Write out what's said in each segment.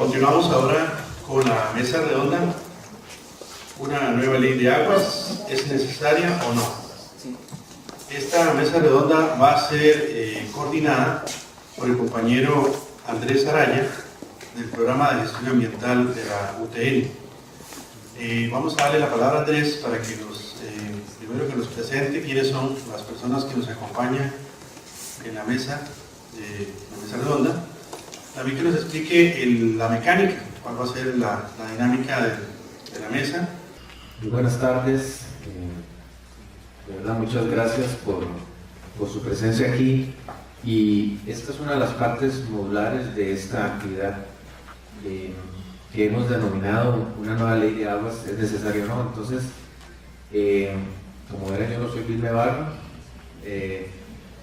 Continuamos ahora con la mesa redonda. ¿Una nueva ley de aguas es necesaria o no? Esta mesa redonda va a ser coordinada por el compañero Andrés Araya del programa de gestión ambiental de la UTN. Vamos a darle la palabra a Andrés para que primero que nos presente quiénes son las personas que nos acompañan en la mesa redonda. También que nos explique la mecánica, cuál va a ser la dinámica de la mesa. Muy buenas tardes, de verdad muchas gracias por su presencia aquí, y esta es una de las partes modulares de esta actividad que hemos denominado una nueva ley de aguas, es necesario o no. Entonces, como verán, yo no soy Vilme Barro,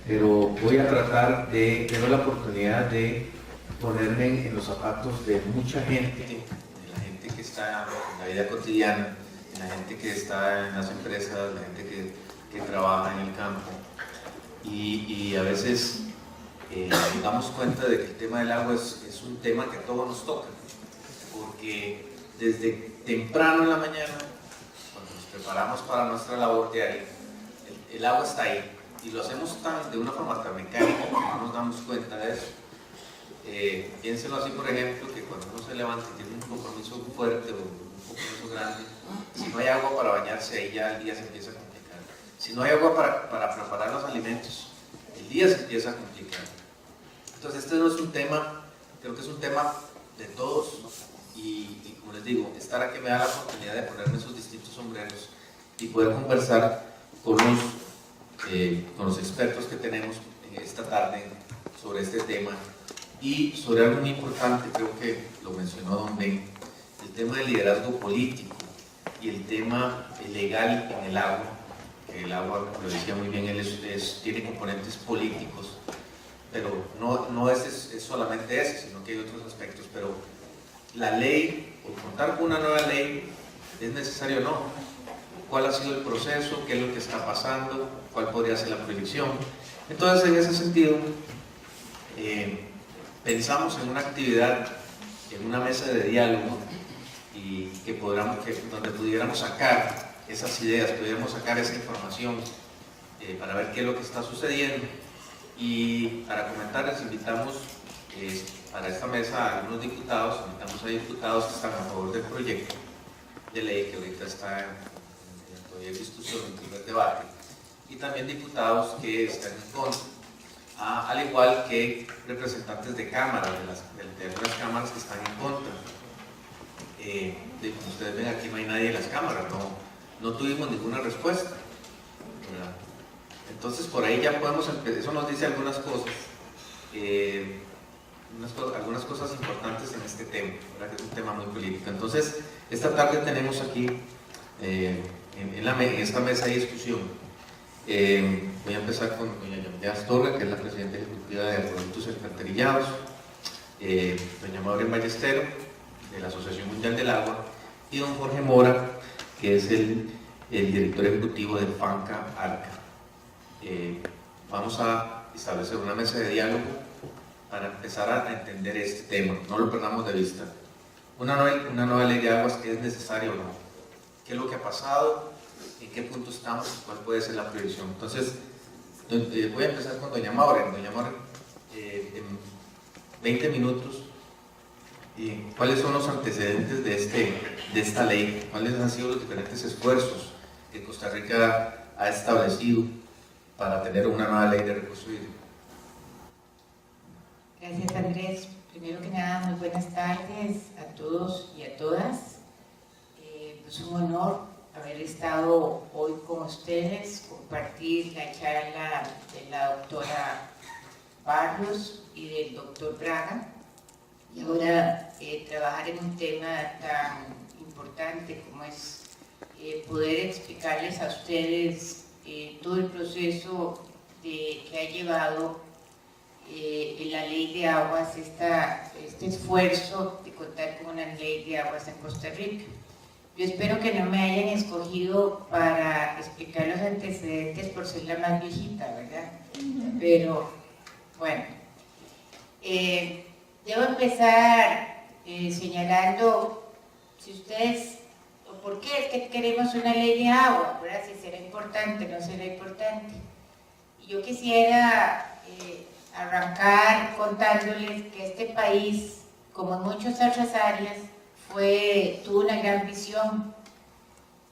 pero voy a tratar de tener la oportunidad de ponerme en los zapatos de mucha gente, de la gente que está en la vida cotidiana, de la gente que está en las empresas, la gente que trabaja en el campo, y a veces nos damos cuenta de que el tema del agua es un tema que a todos nos toca, porque desde temprano en la mañana, cuando nos preparamos para nuestra labor diaria, el agua está ahí, y lo hacemos de una forma tan mecánica que no nos damos cuenta de eso. Piénselo así, por ejemplo, que cuando uno se levanta y tiene un compromiso fuerte o un compromiso grande, si no hay agua para bañarse, ahí ya el día se empieza a complicar. Si no hay agua para preparar los alimentos, el día se empieza a complicar. Entonces este no es un tema, creo que es un tema de todos, y como les digo, estar aquí me da la oportunidad de ponerme esos distintos sombreros y poder conversar con los expertos que tenemos esta tarde sobre este tema. Y sobre algo muy importante, creo que lo mencionó don Ben, el tema del liderazgo político y el tema legal en el agua, que el agua, lo decía muy bien él, tiene componentes políticos, pero no es solamente ese, sino que hay otros aspectos. Pero la ley, o contar con una nueva ley, ¿es necesario o no? ¿Cuál ha sido el proceso? ¿Qué es lo que está pasando? ¿Cuál podría ser la proyección? Entonces, en ese sentido, pensamos en una actividad, en una mesa de diálogo, y donde pudiéramos sacar esas ideas, pudiéramos sacar esa información para ver qué es lo que está sucediendo. Y para comentar, les invitamos para esta mesa a algunos diputados, invitamos a diputados que están a favor del proyecto de ley que ahorita está todavía en discusión, en primer debate, y también diputados que están en contra. Al igual que representantes de cámaras, de algunas cámaras que están en contra. Como ustedes ven, aquí no hay nadie en las cámaras, no tuvimos ninguna respuesta, ¿verdad? Entonces por ahí ya podemos empezar. Eso nos dice algunas cosas, algunas cosas importantes en este tema, ¿verdad? Que es un tema muy político. Entonces esta tarde tenemos aquí en esta mesa de discusión, voy a empezar con doña Yamile Astorga, que es la presidenta ejecutiva de Productos Alcantarillados, doña Maureen Ballestero, de la Asociación Mundial del Agua, y don Jorge Mora, que es el director ejecutivo de FANCA Arca. Vamos a establecer una mesa de diálogo para empezar a entender este tema, no lo perdamos de vista. Una nueva ley de aguas, ¿es necesaria o no? ¿Qué es lo que ha pasado? ¿En qué punto estamos? ¿Cuál puede ser la previsión? Entonces, voy a empezar con doña Maureen. Doña Maureen, en 20 minutos, ¿cuáles son los antecedentes de esta ley? ¿Cuáles han sido los diferentes esfuerzos que Costa Rica ha establecido para tener una nueva ley de recursos hídricos? Gracias, Andrés. Primero que nada, muy buenas tardes a todos y a todas. Es un honor haber estado hoy con ustedes, compartir la charla de la doctora Barros y del doctor Braga, y ahora trabajar en un tema tan importante como es poder explicarles a ustedes todo el proceso que ha llevado en la ley de aguas, este esfuerzo de contar con una ley de aguas en Costa Rica. Yo espero que no me hayan escogido para explicar los antecedentes por ser la más viejita, ¿verdad? Pero, bueno, debo empezar señalando si ustedes, o por qué es que queremos una ley de agua, ¿verdad? Si será importante, no será importante. Y yo quisiera arrancar contándoles que este país, como en muchas otras áreas, tuvo una gran visión.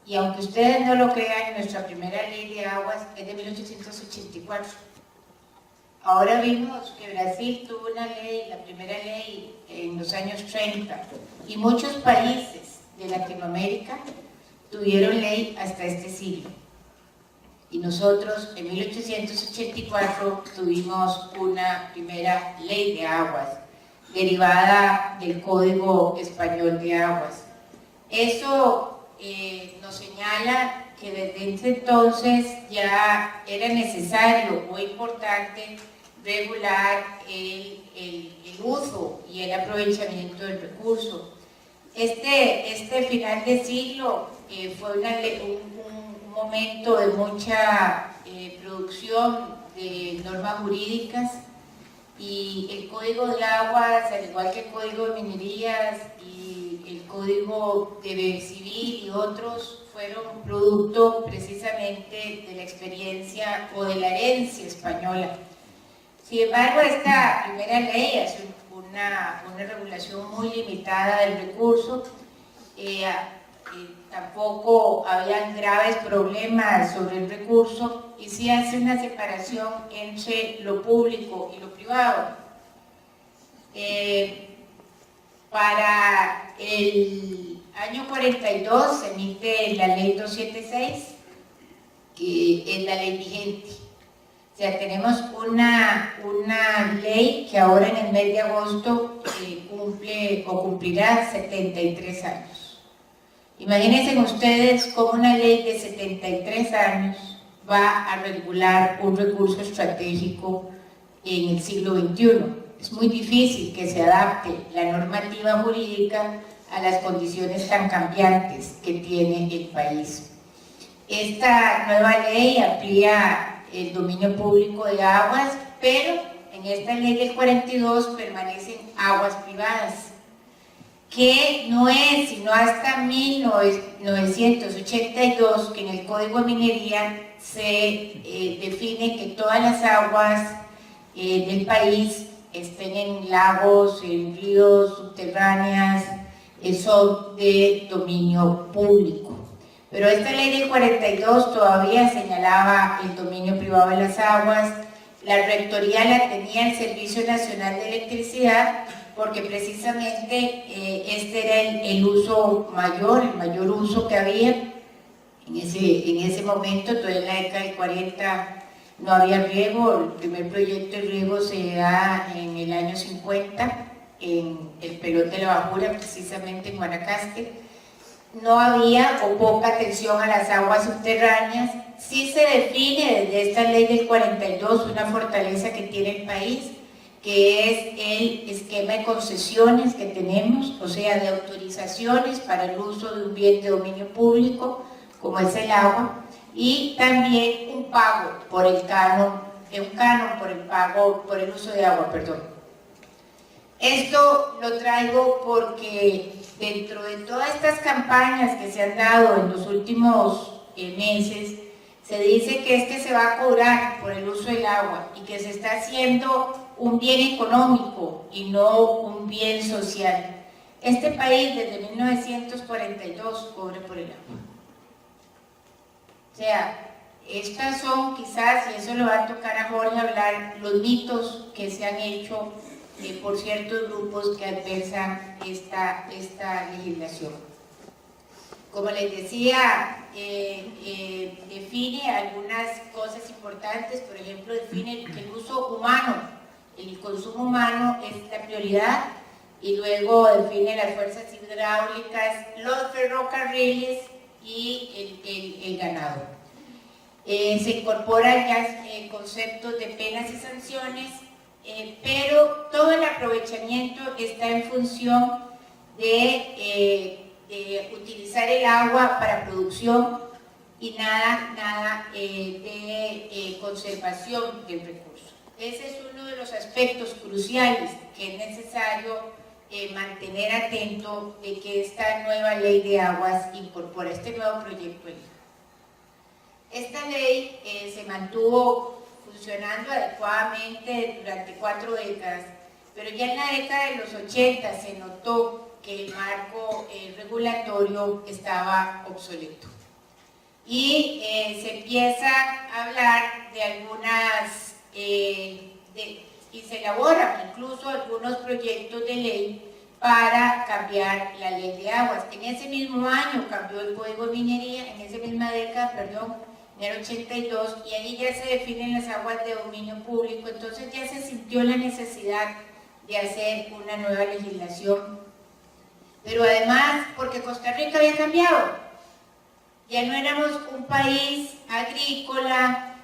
Y aunque ustedes no lo crean, nuestra primera ley de aguas es de 1884. Ahora vimos que Brasil tuvo una ley, la primera ley, en los años 30, y muchos países de Latinoamérica tuvieron ley hasta este siglo. Y nosotros en 1884 tuvimos una primera ley de aguas, derivada del Código Español de Aguas. Eso nos señala que desde ese entonces ya era necesario o importante regular el uso y el aprovechamiento del recurso. Este final de siglo fue un momento de mucha producción de normas jurídicas, y el Código de Aguas, al igual que el Código de Minerías y el Código de Civil y otros, fueron producto precisamente de la experiencia o de la herencia española. Sin embargo, esta primera ley hace una regulación muy limitada del recurso. Tampoco habían graves problemas sobre el recurso, y sí hace una separación entre lo público y lo privado. Para el año 42 se emite la ley 276, que es la ley vigente. O sea, tenemos una ley que ahora en el mes de agosto cumple o cumplirá 73 años. Imagínense ustedes cómo una ley de 73 años va a regular un recurso estratégico en el siglo XXI. Es muy difícil que se adapte la normativa jurídica a las condiciones tan cambiantes que tiene el país. Esta nueva ley amplía el dominio público de aguas, pero en esta ley del 42 permanecen aguas privadas, que no es sino hasta 1982 que en el Código de Minería se define que todas las aguas del país, estén en lagos, en ríos, subterráneas, son de dominio público. Pero esta ley del 42 todavía señalaba el dominio privado de las aguas. La rectoría la tenía el Servicio Nacional de Electricidad, porque precisamente este era el uso mayor, el mayor uso que había en ese momento. Todavía en la década del 40 no había riego. El primer proyecto de riego se da en el año 50 en el Pelote de la Bajura, precisamente en Guanacaste. No había o poca atención a las aguas subterráneas. Sí se define desde esta ley del 42 una fortaleza que tiene el país, que es el esquema de concesiones que tenemos, o sea, de autorizaciones para el uso de un bien de dominio público, como es el agua, y también un pago por el canon, por el uso de agua, perdón. Esto lo traigo porque dentro de todas estas campañas que se han dado en los últimos meses, se dice que se va a cobrar por el uso del agua y que se está haciendo un bien económico y no un bien social. Este país desde 1942 cobra por el agua. O sea, estas son quizás, y eso le va a tocar a Jorge hablar, los mitos que se han hecho por ciertos grupos que adversan esta legislación. Como les decía, define algunas cosas importantes. Por ejemplo, define que el uso humano, el consumo humano es la prioridad, y luego define las fuerzas hidráulicas, los ferrocarriles y el ganado. Se incorporan ya conceptos de penas y sanciones, pero todo el aprovechamiento está en función de utilizar el agua para producción y nada de conservación del recurso. Ese es uno de los aspectos cruciales que es necesario mantener atento de que esta nueva ley de aguas incorpora este nuevo proyecto de ley. Esta ley se mantuvo funcionando adecuadamente durante 4 décadas, pero ya en la década de los 80 se notó que el marco regulatorio estaba obsoleto. Y se empieza a hablar de algunas, y se elaboran incluso algunos proyectos de ley para cambiar la ley de aguas. En ese mismo año cambió el Código de Minería, en esa misma década, perdón, en el 82, y ahí ya se definen las aguas de dominio público, entonces ya se sintió la necesidad de hacer una nueva legislación. Pero además, porque Costa Rica había cambiado, ya no éramos un país agrícola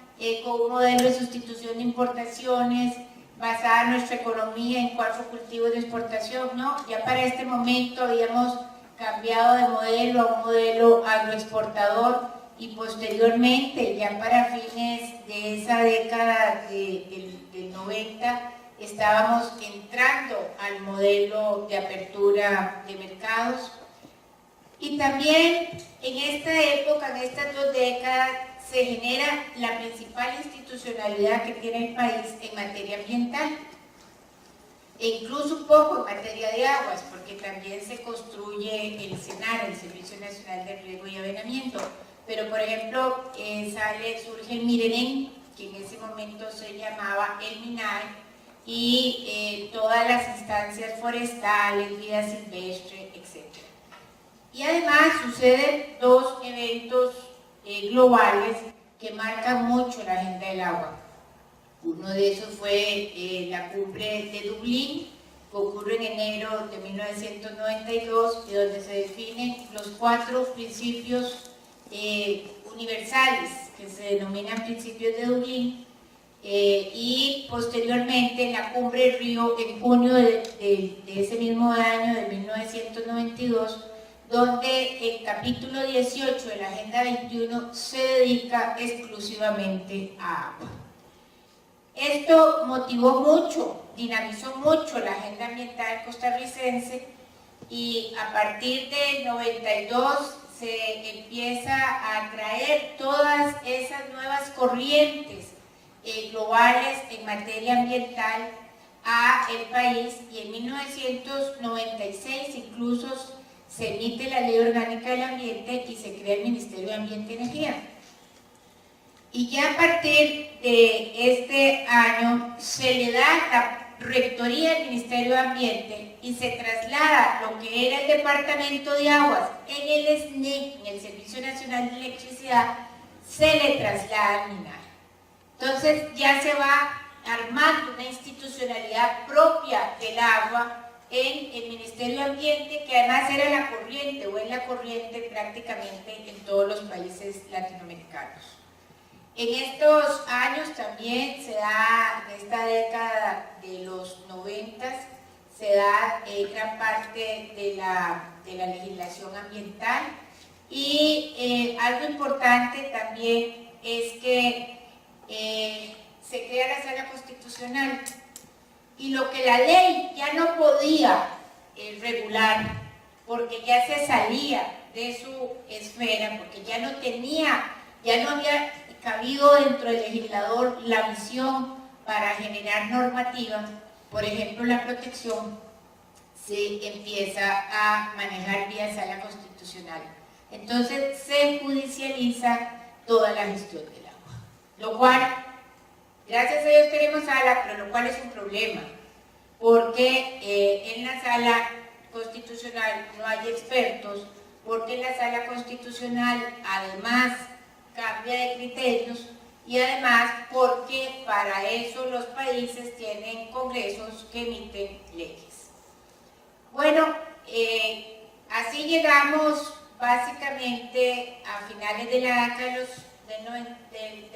con un modelo de sustitución de importaciones, basada nuestra economía en 4 cultivos de exportación, ¿no? Ya para este momento habíamos cambiado de modelo a un modelo agroexportador y posteriormente, ya para fines de esa década del 90, estábamos entrando al modelo de apertura de mercados. Y también en esta época, en estas 2 décadas, se genera la principal institucionalidad que tiene el país en materia ambiental, e incluso un poco en materia de aguas, porque también se construye el SENAR, el Servicio Nacional de Riego y Avenamiento. Pero, por ejemplo, surge el MIRENEN, que en ese momento se llamaba el MINAE, y todas las instancias forestales, vida silvestre, etc. Y además suceden 2 eventos globales que marcan mucho la agenda del agua. Uno de esos fue la cumbre de Dublín, que ocurre en enero de 1992, y donde se definen los 4 principios universales, que se denominan principios de Dublín, y posteriormente la cumbre de Río en junio de ese mismo año, de 1992, donde el capítulo 18 de la Agenda 21 se dedica exclusivamente a agua. Esto motivó mucho, dinamizó mucho la agenda ambiental costarricense, y a partir del 92 se empieza a atraer todas esas nuevas corrientes globales en materia ambiental a el país, y en 1996 incluso se emite la Ley Orgánica del Ambiente y se crea el Ministerio de Ambiente y Energía. Y ya a partir de este año se le da la rectoría del Ministerio de Ambiente y se traslada lo que era el Departamento de Aguas en el SNE, en el Servicio Nacional de Electricidad, se le traslada al MINAE. Entonces ya se va armando una institucionalidad propia del agua en el Ministerio de Ambiente, que además era la corriente, o es la corriente prácticamente en todos los países latinoamericanos. En estos años también se da, en esta década de los 90, se da gran parte de la legislación ambiental, y algo importante también es que se crea la Sala Constitucional, y lo que la ley ya no podía regular, porque ya se salía de su esfera, porque ya no había cabido dentro del legislador la visión para generar normativa, por ejemplo la protección, se empieza a manejar vía Sala Constitucional. Entonces se judicializa toda la gestión del agua, lo cual, gracias a Dios tenemos sala, pero lo cual es un problema, porque en la Sala Constitucional no hay expertos, porque en la Sala Constitucional además cambia de criterios, y además porque para eso los países tienen congresos que emiten leyes. Bueno, así llegamos básicamente a finales de la década de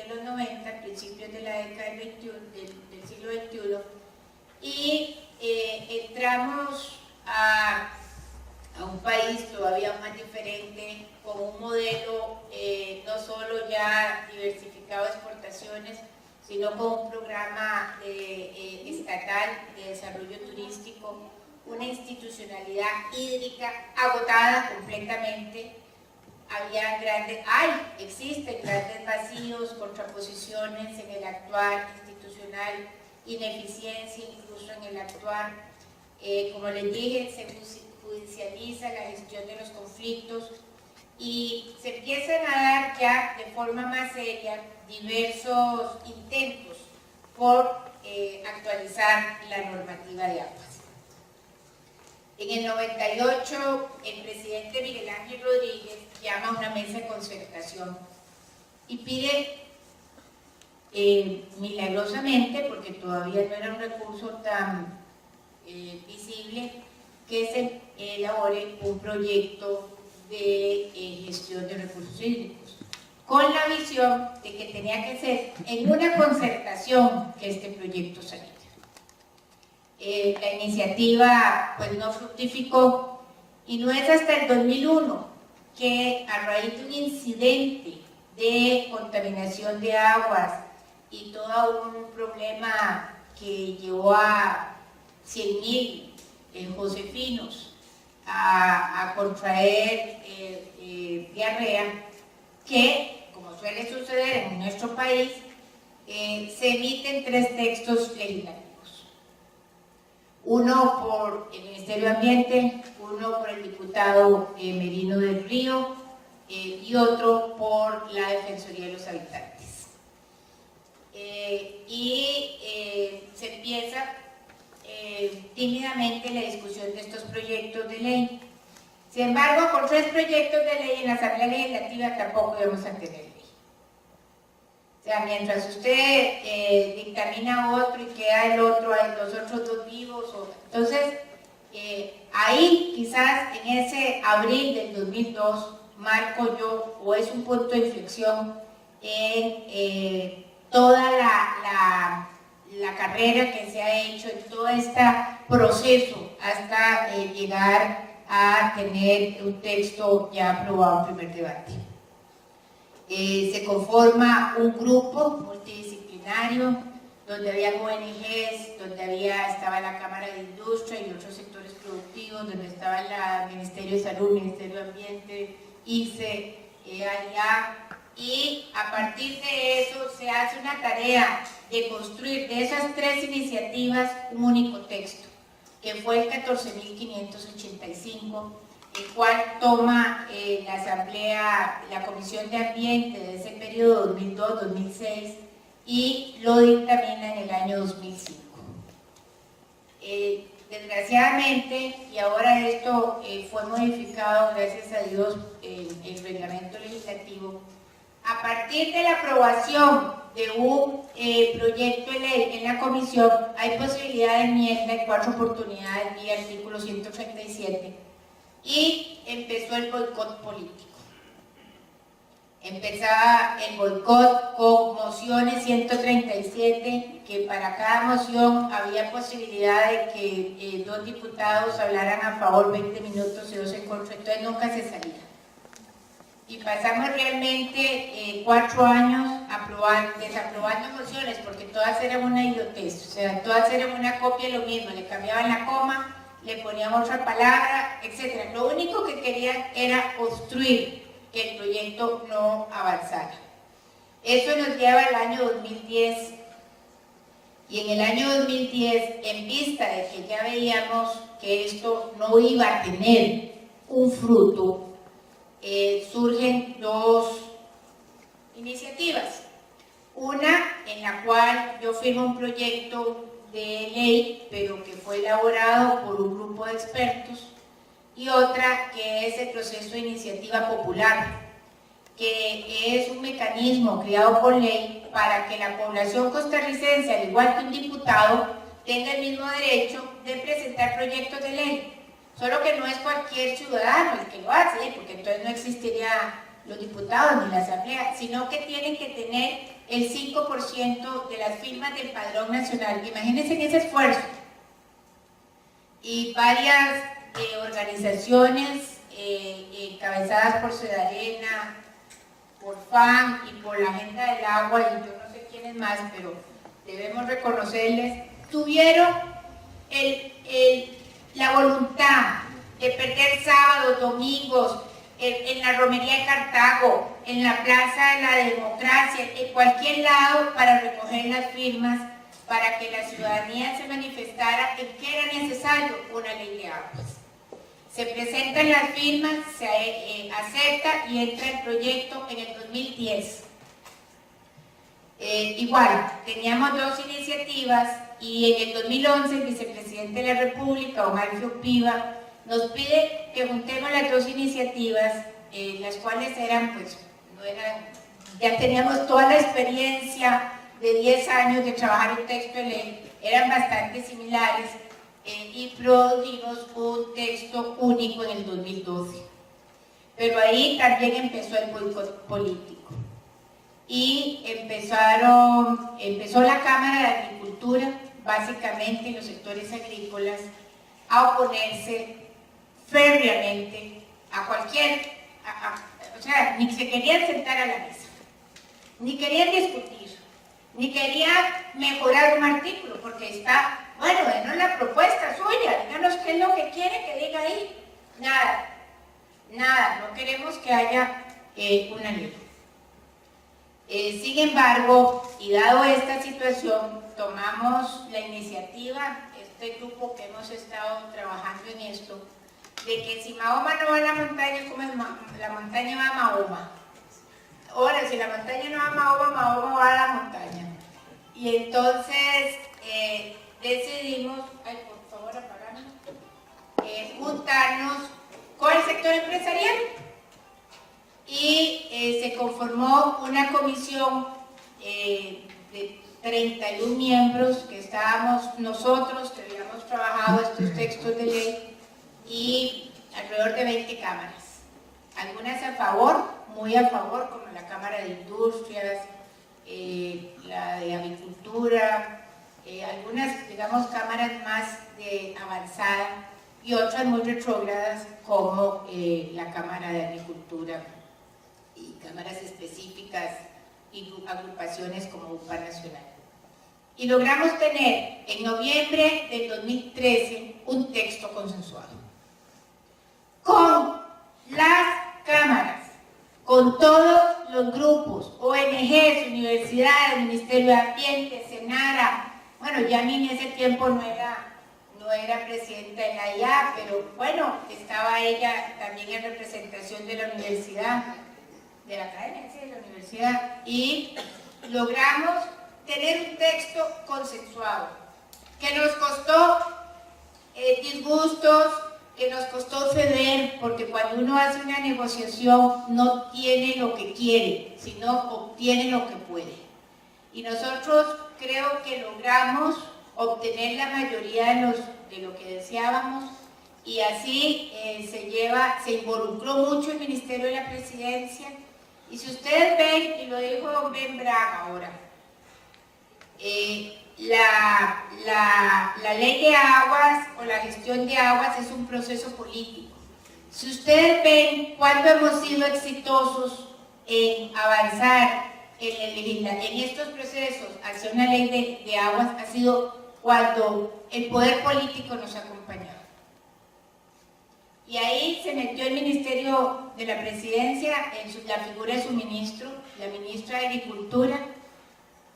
los 90, principios de la década del siglo XXI, y entramos a un país todavía más diferente, con un modelo no solo ya diversificado de exportaciones, sino con un programa estatal de desarrollo turístico, una institucionalidad hídrica agotada completamente. Existen grandes vacíos, contraposiciones en el actuar institucional, ineficiencia incluso en el actuar. Como les dije, se judicializa la gestión de los conflictos y se empiezan a dar ya de forma más seria diversos intentos por actualizar la normativa de aguas. En el 98, el presidente Miguel Ángel Rodríguez llama a una mesa de concertación y pide, milagrosamente, porque todavía no era un recurso tan visible, que se elabore un proyecto de gestión de recursos hídricos, con la visión de que tenía que ser en una concertación que este proyecto saliera. La iniciativa pues no fructificó y no es hasta el 2001 que, a raíz de un incidente de contaminación de aguas y todo un problema que llevó a 100.000 josefinos a contraer diarrea, que, como suele suceder en nuestro país, se emiten 3 textos legislativos. Uno por el Ministerio de Ambiente, uno por el diputado Merino del Río y otro por la Defensoría de los Habitantes. Se empieza tímidamente la discusión de estos proyectos de ley. Sin embargo, con 3 proyectos de ley en la Asamblea Legislativa tampoco íbamos a tener ley. O sea, mientras usted dictamina otro y queda el otro, hay los otros 2 vivos. Entonces, ahí quizás en ese abril del 2002 marco yo, o es un punto de inflexión en toda la carrera que se ha hecho, en todo este proceso hasta llegar a tener un texto ya aprobado en primer debate. Se conforma un grupo multidisciplinario donde había ONGs, donde estaba la Cámara de Industria y otros sectores productivos, donde estaba el Ministerio de Salud, Ministerio de Ambiente, ICE, AIA, y a partir de eso se hace una tarea de construir de esas 3 iniciativas un único texto, que fue el 14.585, el cual toma la Asamblea, la Comisión de Ambiente de ese periodo 2002-2006 y lo dictamina en el año 2005. Desgraciadamente, y ahora esto fue modificado, gracias a Dios, en el reglamento legislativo, a partir de la aprobación de un proyecto de ley en la comisión, hay posibilidad de enmienda en 4 oportunidades vía artículo 137, y empezó el boicot político. Empezaba el boicot con mociones 137, que para cada moción había posibilidad de que 2 diputados hablaran a favor 20 minutos y 2 en contra, entonces nunca se salía. Y pasamos realmente 4 años desaprobando mociones, porque todas eran una idiotez, o sea, todas eran una copia de lo mismo, le cambiaban la coma, le ponían otra palabra, etc. Lo único que querían era obstruir que el proyecto no avanzara. Eso nos lleva al año 2010, y en el año 2010, en vista de que ya veíamos que esto no iba a tener un fruto, surgen 2 iniciativas. Una en la cual yo firmo un proyecto de ley, pero que fue elaborado por un grupo de expertos, y otra que es el proceso de iniciativa popular, que es un mecanismo creado por ley para que la población costarricense, al igual que un diputado, tenga el mismo derecho de presentar proyectos de ley. Solo que no es cualquier ciudadano el que lo hace, porque entonces no existirían los diputados ni la asamblea, sino que tienen que tener el 5% de las firmas del Padrón Nacional. Imagínense en ese esfuerzo. Y varias organizaciones encabezadas por Ciudadarena, por FAN y por la Agenda del Agua, y yo no sé quiénes más, pero debemos reconocerles, tuvieron la voluntad de perder sábados, domingos, en la romería de Cartago, en la Plaza de la Democracia, en cualquier lado para recoger las firmas, para que la ciudadanía se manifestara en que era necesario una ley de aguas. Se presentan las firmas, se acepta y entra el proyecto en el 2010. Igual, teníamos dos iniciativas y en el 2011 el vicepresidente de la República, don Alfio Piva, nos pide que juntemos las dos iniciativas, las cuales eran, pues, ya teníamos toda la experiencia de 10 años de trabajar un texto de ley, eran bastante similares, y produjimos un texto único en el 2012. Pero ahí también empezó el boicot político. Y empezó la Cámara de Agricultura, básicamente en los sectores agrícolas, a oponerse férreamente a cualquier, o sea, ni se querían sentar a la mesa, ni querían discutir, ni querían mejorar un artículo, porque está, bueno, denos la propuesta suya, díganos qué es lo que quiere que diga ahí. Nada, no queremos que haya una ley. Sin embargo, y dado esta situación, tomamos la iniciativa, este grupo que hemos estado trabajando en esto, de que si Mahoma no va a la montaña, ¿cómo es? La montaña va a Mahoma. Ahora, si la montaña no va a Mahoma, Mahoma va a la montaña. Y entonces decidimos, ay, por favor, apagamos, juntarnos con el sector empresarial. Y se conformó una comisión de 31 miembros, que estábamos nosotros, que habíamos trabajado estos textos de ley, y alrededor de 20 cámaras. Algunas a favor, muy a favor, como la Cámara de Industrias, la de Agricultura, algunas, digamos, cámaras más de avanzada, y otras muy retrógradas, como la Cámara de Agricultura, y cámaras específicas y agrupaciones como UPA Nacional. Y logramos tener en noviembre del 2013 un texto consensuado con las cámaras, con todos los grupos, ONGs, universidades, Ministerio de Ambiente, Senara. Bueno, ya ni en ese tiempo no era presidenta de la IA, pero bueno, estaba ella también en representación de la universidad, de la academia, sí, de la universidad, y logramos tener un texto consensuado, que nos costó disgustos, que nos costó ceder, porque cuando uno hace una negociación no tiene lo que quiere, sino obtiene lo que puede. Y nosotros creo que logramos obtener la mayoría de lo que deseábamos, y así se involucró mucho el Ministerio de la Presidencia. Y si ustedes ven, y lo dijo don Ben Braga ahora, la ley de aguas o la gestión de aguas es un proceso político. Si ustedes ven cuándo hemos sido exitosos en avanzar en estos procesos hacia una ley de aguas, ha sido cuando el poder político nos ha acompañado. Y ahí se metió el Ministerio de la Presidencia en la figura de su ministro, la ministra de Agricultura,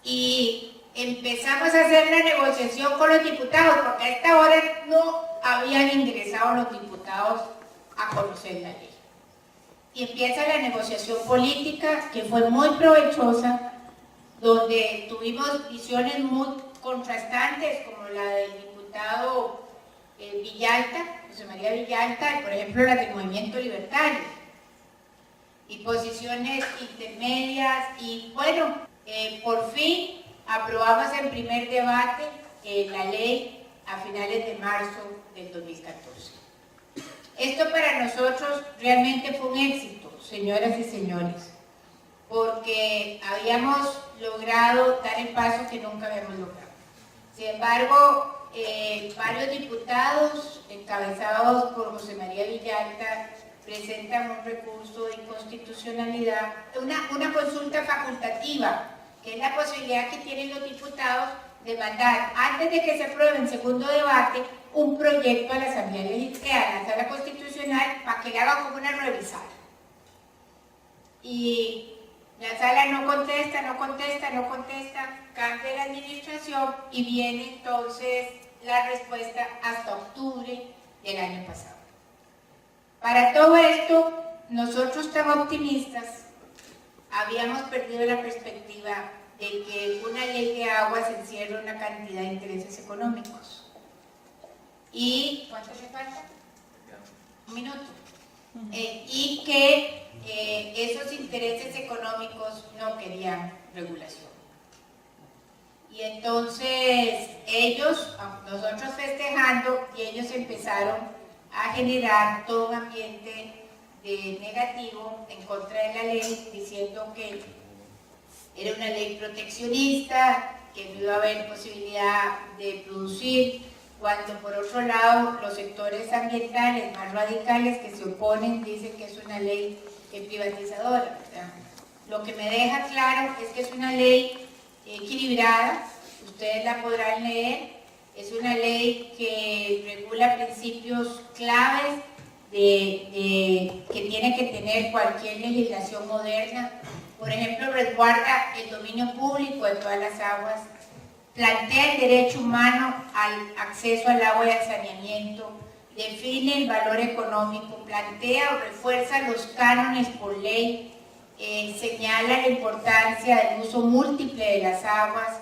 y empezamos a hacer la negociación con los diputados, porque a esta hora no habían ingresado los diputados a conocer la ley. Y empieza la negociación política, que fue muy provechosa, donde tuvimos visiones muy contrastantes, como la del diputado Villalta, José María Villalta, por ejemplo la del Movimiento Libertario, y posiciones intermedias, y bueno, por fin aprobamos en primer debate la ley a finales de marzo del 2014. Esto para nosotros realmente fue un éxito, señoras y señores, porque habíamos logrado dar el paso que nunca habíamos logrado. Sin embargo, varios diputados, encabezados por José María Villalta, presentan un recurso de inconstitucionalidad, una consulta facultativa, que es la posibilidad que tienen los diputados de mandar, antes de que se apruebe en segundo debate, un proyecto a la Asamblea Legislativa, a la Sala Constitucional, para que le hagan como una revisada. Y la Sala no contesta, cambia la administración y viene entonces la respuesta hasta octubre del año pasado. Para todo esto, nosotros tan optimistas, habíamos perdido la perspectiva de que una ley de aguas encierra una cantidad de intereses económicos. ¿Y cuánto le falta? Un minuto. Y que esos intereses económicos no querían regulación. Y entonces nosotros festejando, y ellos empezaron a generar todo un ambiente negativo en contra de la ley, diciendo que era una ley proteccionista, que no iba a haber posibilidad de producir, cuando por otro lado los sectores ambientales más radicales que se oponen dicen que es una ley privatizadora. Lo que me deja claro es que es una ley equilibrada, ustedes la podrán leer, es una ley que regula principios claves que tiene que tener cualquier legislación moderna. Por ejemplo, resguarda el dominio público de todas las aguas, plantea el derecho humano al acceso al agua y al saneamiento, define el valor económico, plantea o refuerza los cánones por ley, señala la importancia del uso múltiple de las aguas,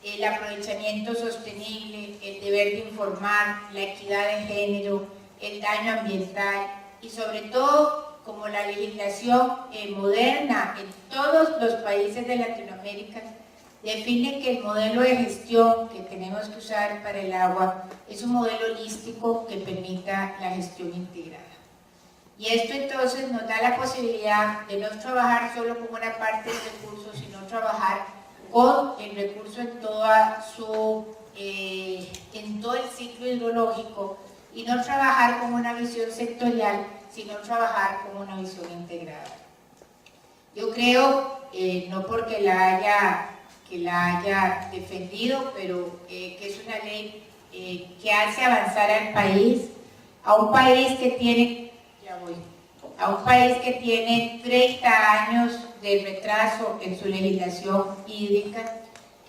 el aprovechamiento sostenible, el deber de informar, la equidad de género, el daño ambiental y sobre todo, como la legislación moderna en todos los países de Latinoamérica, define que el modelo de gestión que tenemos que usar para el agua es un modelo holístico que permita la gestión integrada. Y esto entonces nos da la posibilidad de no trabajar solo con una parte del recurso, sino trabajar con el recurso en todo el ciclo hidrológico y no trabajar con una visión sectorial, sino trabajar con una visión integrada. Yo creo, no porque la haya defendido, pero que es una ley que hace avanzar al país, a un país que tiene 30 años de retraso en su legislación hídrica,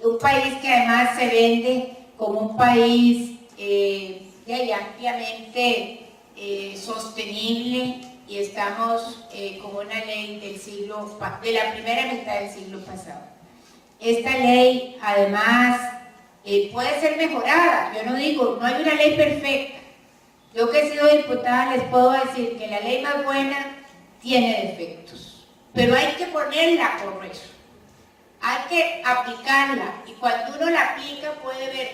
un país que además se vende como un país ampliamente sostenible, y estamos con una ley de la primera mitad del siglo pasado. Esta ley además puede ser mejorada. Yo no digo, no hay una ley perfecta. Yo que he sido diputada les puedo decir que la ley más buena tiene defectos, pero hay que ponerla por eso, hay que aplicarla, y cuando uno la aplica puede ver,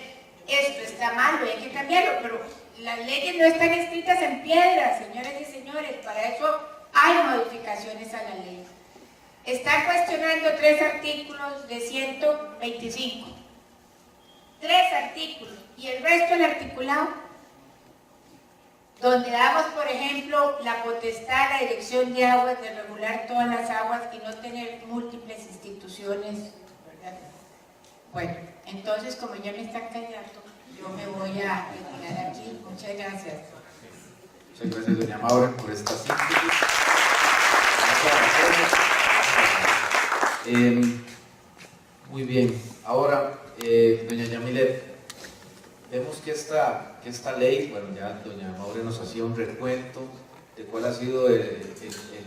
esto está mal, hay que cambiarlo, pero las leyes no están escritas en piedra, señoras y señores, para eso hay modificaciones a la ley. Están cuestionando 3 artículos de 125, 3 artículos, y el resto del articulado, donde damos, por ejemplo, la potestad a la Dirección de Aguas de regular todas las aguas y no tener múltiples instituciones, ¿verdad? Bueno, entonces, como ya me están callando, yo me voy a retirar aquí. Muchas gracias. Muchas gracias, doña Maura, por esta síntesis. Muy bien, ahora, doña Yamilet, vemos que esta ley, bueno, ya doña Maure nos hacía un recuento de cuál ha sido el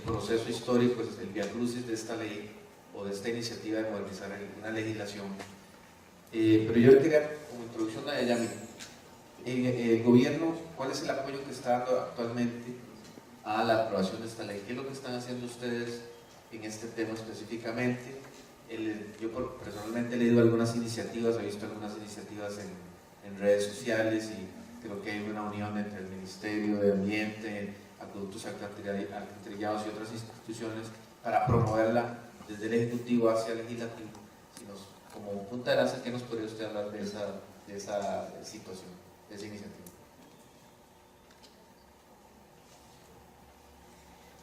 proceso histórico, el viacrucis de esta ley o de esta iniciativa de modernizar una legislación. Pero yo quería, como introducción a ella, en el gobierno, ¿cuál es el apoyo que está dando actualmente a la aprobación de esta ley? ¿Qué es lo que están haciendo ustedes en este tema específicamente? Yo personalmente he leído algunas iniciativas, he visto algunas iniciativas en redes sociales, y creo que hay una unión entre el Ministerio de Ambiente, Acueductos Alcantarillados y otras instituciones para promoverla desde el Ejecutivo hacia el Legislativo. Como punta de lanza, ¿qué nos podría usted hablar de esa situación, de esa iniciativa?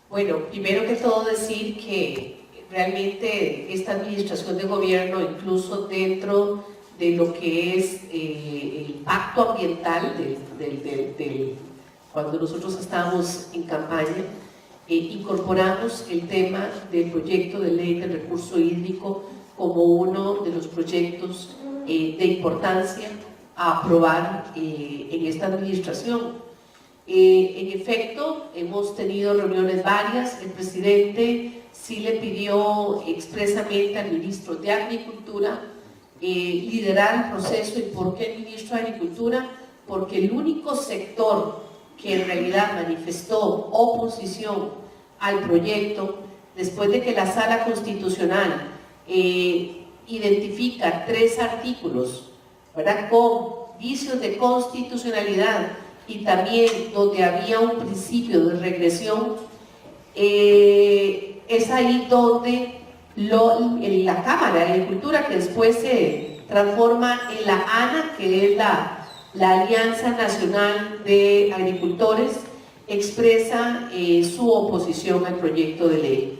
Bueno, primero que todo decir que realmente esta administración de gobierno, incluso dentro de lo que es el impacto ambiental cuando nosotros estábamos en campaña, incorporamos el tema del proyecto de ley del recurso hídrico como uno de los proyectos de importancia a aprobar en esta administración. En efecto, hemos tenido reuniones varias. El presidente sí le pidió expresamente al ministro de Agricultura liderar el proceso. ¿Y por qué el ministro de Agricultura? Porque el único sector que en realidad manifestó oposición al proyecto, después de que la Sala Constitucional identifica 3 artículos, ¿verdad?, con vicios de constitucionalidad y también donde había un principio de regresión, es ahí donde la Cámara de Agricultura, que después se transforma en la ANA, que es la Alianza Nacional de Agricultores, expresa su oposición al proyecto de ley.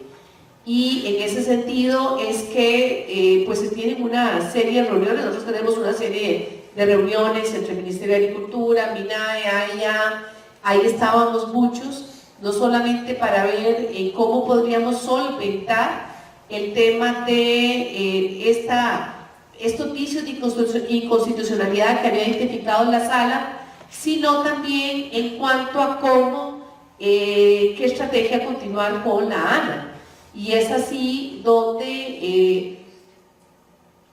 Y en ese sentido es que pues se tienen una serie de reuniones. Nosotros tenemos una serie de reuniones entre el Ministerio de Agricultura, MINAE, AIA, ahí estábamos muchos, no solamente para ver cómo podríamos solventar el tema de estos vicios de inconstitucionalidad que había identificado la Sala, sino también en cuanto a cómo, qué estrategia continuar con la ANA. Y es así donde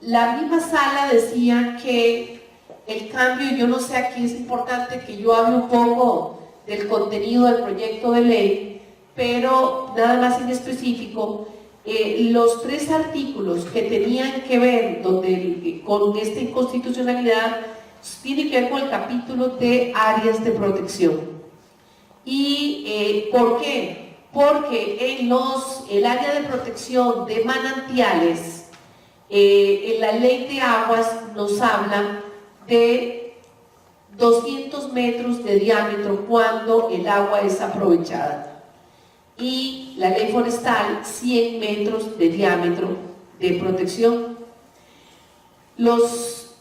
la misma Sala decía que el cambio, yo no sé, aquí es importante que yo hable un poco del contenido del proyecto de ley, pero nada más en específico, los 3 artículos que tenían que ver con esta inconstitucionalidad tienen que ver con el capítulo de áreas de protección. ¿Y por qué? Porque en el área de protección de manantiales, en la ley de aguas nos habla de 200 metros de diámetro cuando el agua es aprovechada, y la ley forestal 100 metros de diámetro de protección. Los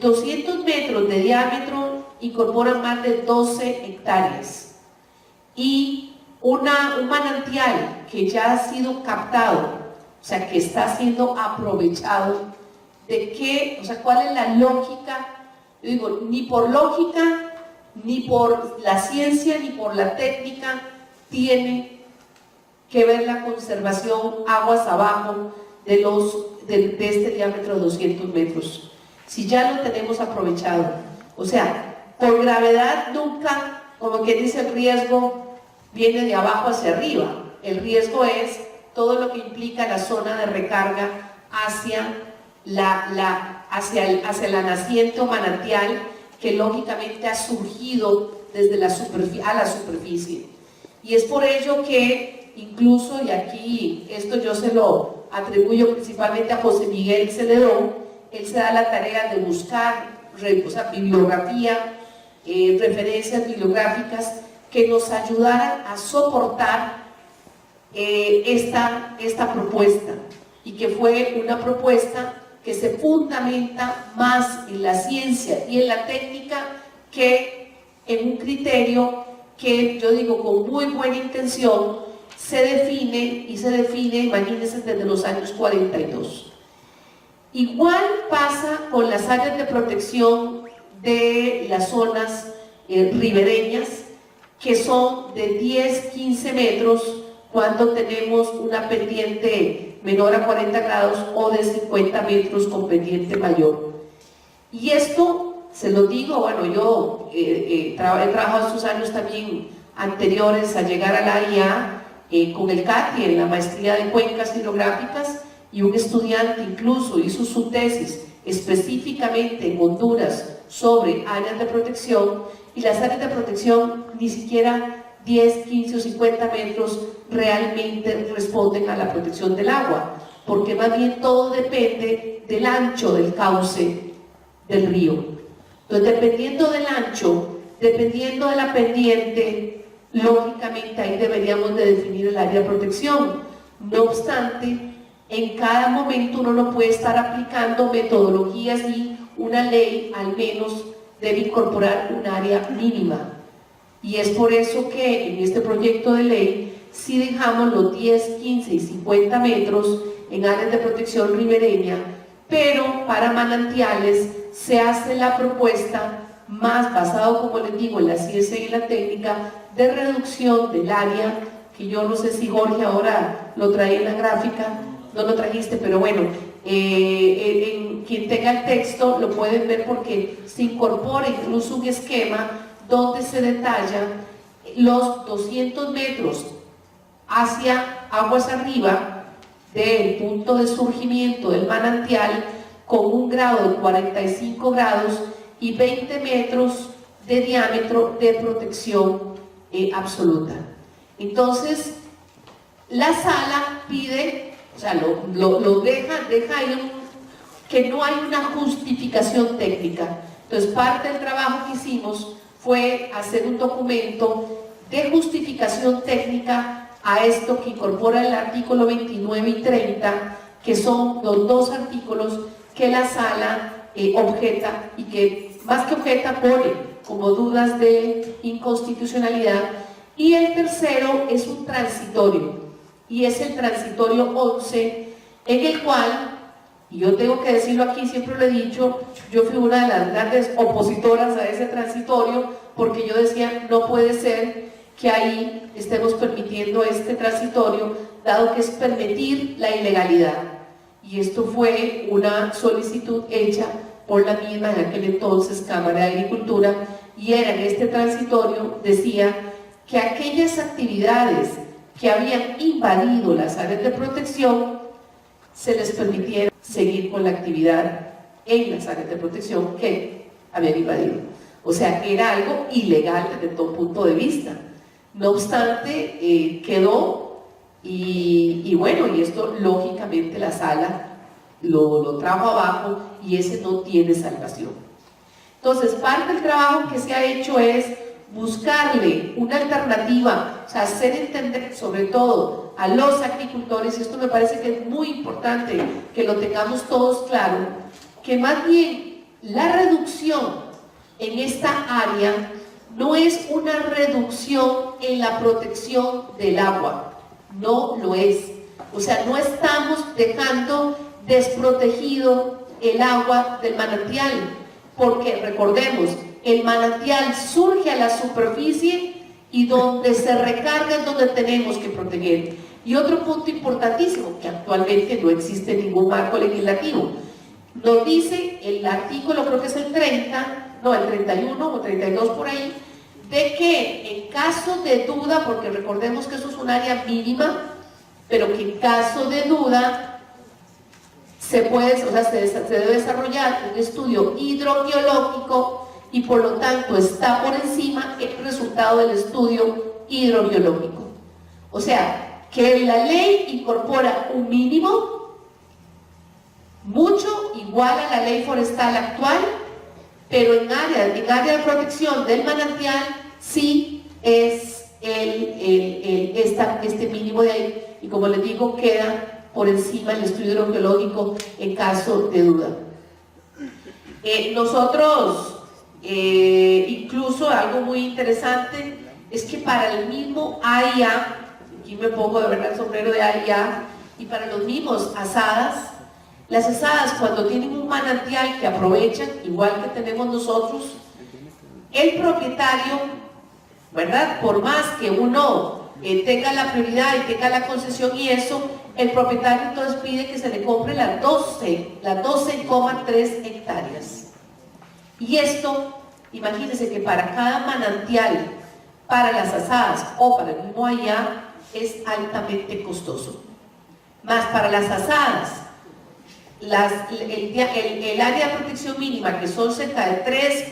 200 metros de diámetro incorporan más de 12 hectáreas, y un manantial que ya ha sido captado, o sea, que está siendo aprovechado, ¿cuál es la lógica? Yo digo, ni por lógica, ni por la ciencia, ni por la técnica tiene que ver la conservación aguas abajo de este diámetro de 200 metros, si ya lo tenemos aprovechado. O sea, por gravedad nunca, como quien dice, el riesgo viene de abajo hacia arriba. El riesgo es todo lo que implica la zona de recarga hacia la naciente o manantial, que lógicamente ha surgido desde la superficie. Y es por ello que incluso, y aquí esto yo se lo atribuyo principalmente a José Miguel Celedón, él se da la tarea de buscar bibliografía, referencias bibliográficas que nos ayudaran a soportar esta propuesta, y que fue una propuesta que se fundamenta más en la ciencia y en la técnica que en un criterio que, yo digo, con muy buena intención se define, imagínense, desde los años 42. Igual pasa con las áreas de protección de las zonas ribereñas, que son de 10-15 metros cuando tenemos una pendiente menor a 40 grados o de 50 metros con pendiente mayor. Y esto, se lo digo, bueno, yo he trabajado estos años también anteriores a llegar a la AIA con el CATI en la maestría de cuencas hidrográficas, y un estudiante incluso hizo su tesis específicamente en Honduras sobre áreas de protección, y las áreas de protección ni siquiera 10, 15 o 50 metros realmente responden a la protección del agua, porque más bien todo depende del ancho del cauce del río. Entonces, dependiendo del ancho, dependiendo de la pendiente, lógicamente ahí deberíamos de definir el área de protección. No obstante, en cada momento uno no puede estar aplicando metodologías y una ley al menos debe incorporar un área mínima. Y es por eso que en este proyecto de ley sí dejamos los 10, 15 y 50 metros en áreas de protección ribereña, pero para manantiales se hace la propuesta más basado, como les digo, en la ciencia y la técnica de reducción del área, que yo no sé si Jorge ahora lo trae en la gráfica, no lo trajiste, pero bueno, en quien tenga el texto lo pueden ver porque se incorpora incluso un esquema donde se detalla los 200 metros hacia aguas arriba del punto de surgimiento del manantial con un grado de 45 grados y 20 metros de diámetro de protección absoluta. Entonces, la sala pide, o sea, lo deja ahí que no hay una justificación técnica. Entonces, parte del trabajo que hicimos fue hacer un documento de justificación técnica a esto que incorpora el artículo 29 y 30, que son los dos artículos que la sala objeta y que más que objeta pone como dudas de inconstitucionalidad. Y el tercero es un transitorio, y es el transitorio 11, en el cual, y yo tengo que decirlo aquí, siempre lo he dicho, yo fui una de las grandes opositoras a ese transitorio, porque yo decía, no puede ser que ahí estemos permitiendo este transitorio, dado que es permitir la ilegalidad. Y esto fue una solicitud hecha por la misma en aquel entonces Cámara de Agricultura, y era en este transitorio, decía que aquellas actividades que habían invadido las áreas de protección se les permitiera seguir con la actividad en las áreas de protección que habían invadido. O sea, era algo ilegal desde todo punto de vista. No obstante, quedó y bueno, y esto lógicamente la sala lo trajo abajo y ese no tiene salvación. Entonces, parte del trabajo que se ha hecho es buscarle una alternativa, o sea, hacer entender sobre todo a los agricultores, y esto me parece que es muy importante que lo tengamos todos claro, que más bien la reducción en esta área no es una reducción en la protección del agua, no lo es. O sea, no estamos dejando desprotegido el agua del manantial, porque recordemos, el manantial surge a la superficie y donde se recarga es donde tenemos que proteger. Y otro punto importantísimo, que actualmente no existe ningún marco legislativo, nos dice el artículo, creo que es el 30, no, el 31 o 32 por ahí, de que en caso de duda, porque recordemos que eso es un área mínima, pero que en caso de duda se puede, o sea, se debe desarrollar un estudio hidrogeológico y por lo tanto está por encima el resultado del estudio hidrobiológico. O sea, que la ley incorpora un mínimo, mucho igual a la ley forestal actual, pero en área de protección del manantial sí es este mínimo de ahí, y como les digo, queda por encima el estudio hidrogeológico en caso de duda. Nosotros incluso algo muy interesante es que para el mismo AIA, aquí me pongo de verdad el sombrero de AIA, y para los mismos asadas, las asadas cuando tienen un manantial que aprovechan, igual que tenemos nosotros, el propietario, ¿verdad? Por más que uno tenga la prioridad y tenga la concesión y eso, el propietario entonces pide que se le compre las 12,3 hectáreas. Y esto, imagínense que para cada manantial, para las asadas o para el mismo AIA, es altamente costoso. Más para las asadas, el área de protección mínima, que son cerca de 3,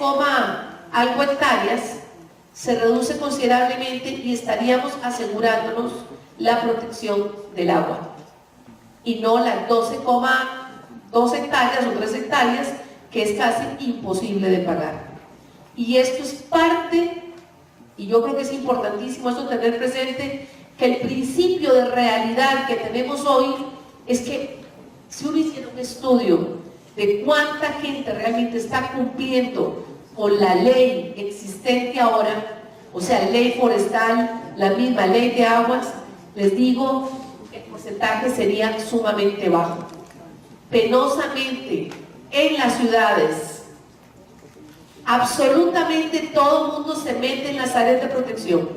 algo hectáreas, se reduce considerablemente y estaríamos asegurándonos la protección del agua. Y no las 12,2 hectáreas o 3 hectáreas, que es casi imposible de pagar. Y esto es parte, y yo creo que es importantísimo esto tener presente, que el principio de realidad que tenemos hoy es que si uno hiciera un estudio de cuánta gente realmente está cumpliendo con la ley existente ahora, o sea, ley forestal, la misma ley de aguas, les digo, el porcentaje sería sumamente bajo. Penosamente, en las ciudades, absolutamente todo el mundo se mete en las áreas de protección.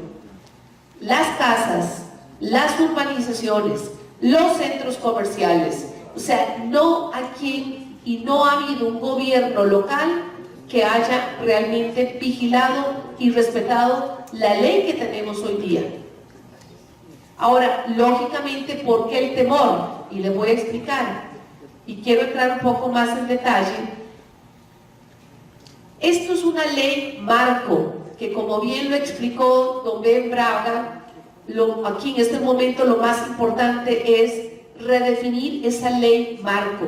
Las casas, las urbanizaciones, los centros comerciales. O sea, no aquí y no ha habido un gobierno local que haya realmente vigilado y respetado la ley que tenemos hoy día. Ahora, lógicamente, ¿por qué el temor? Y les voy a explicar. Y quiero entrar un poco más en detalle. Esto es una ley marco, que como bien lo explicó don Ben Braga, aquí en este momento lo más importante es redefinir esa ley marco.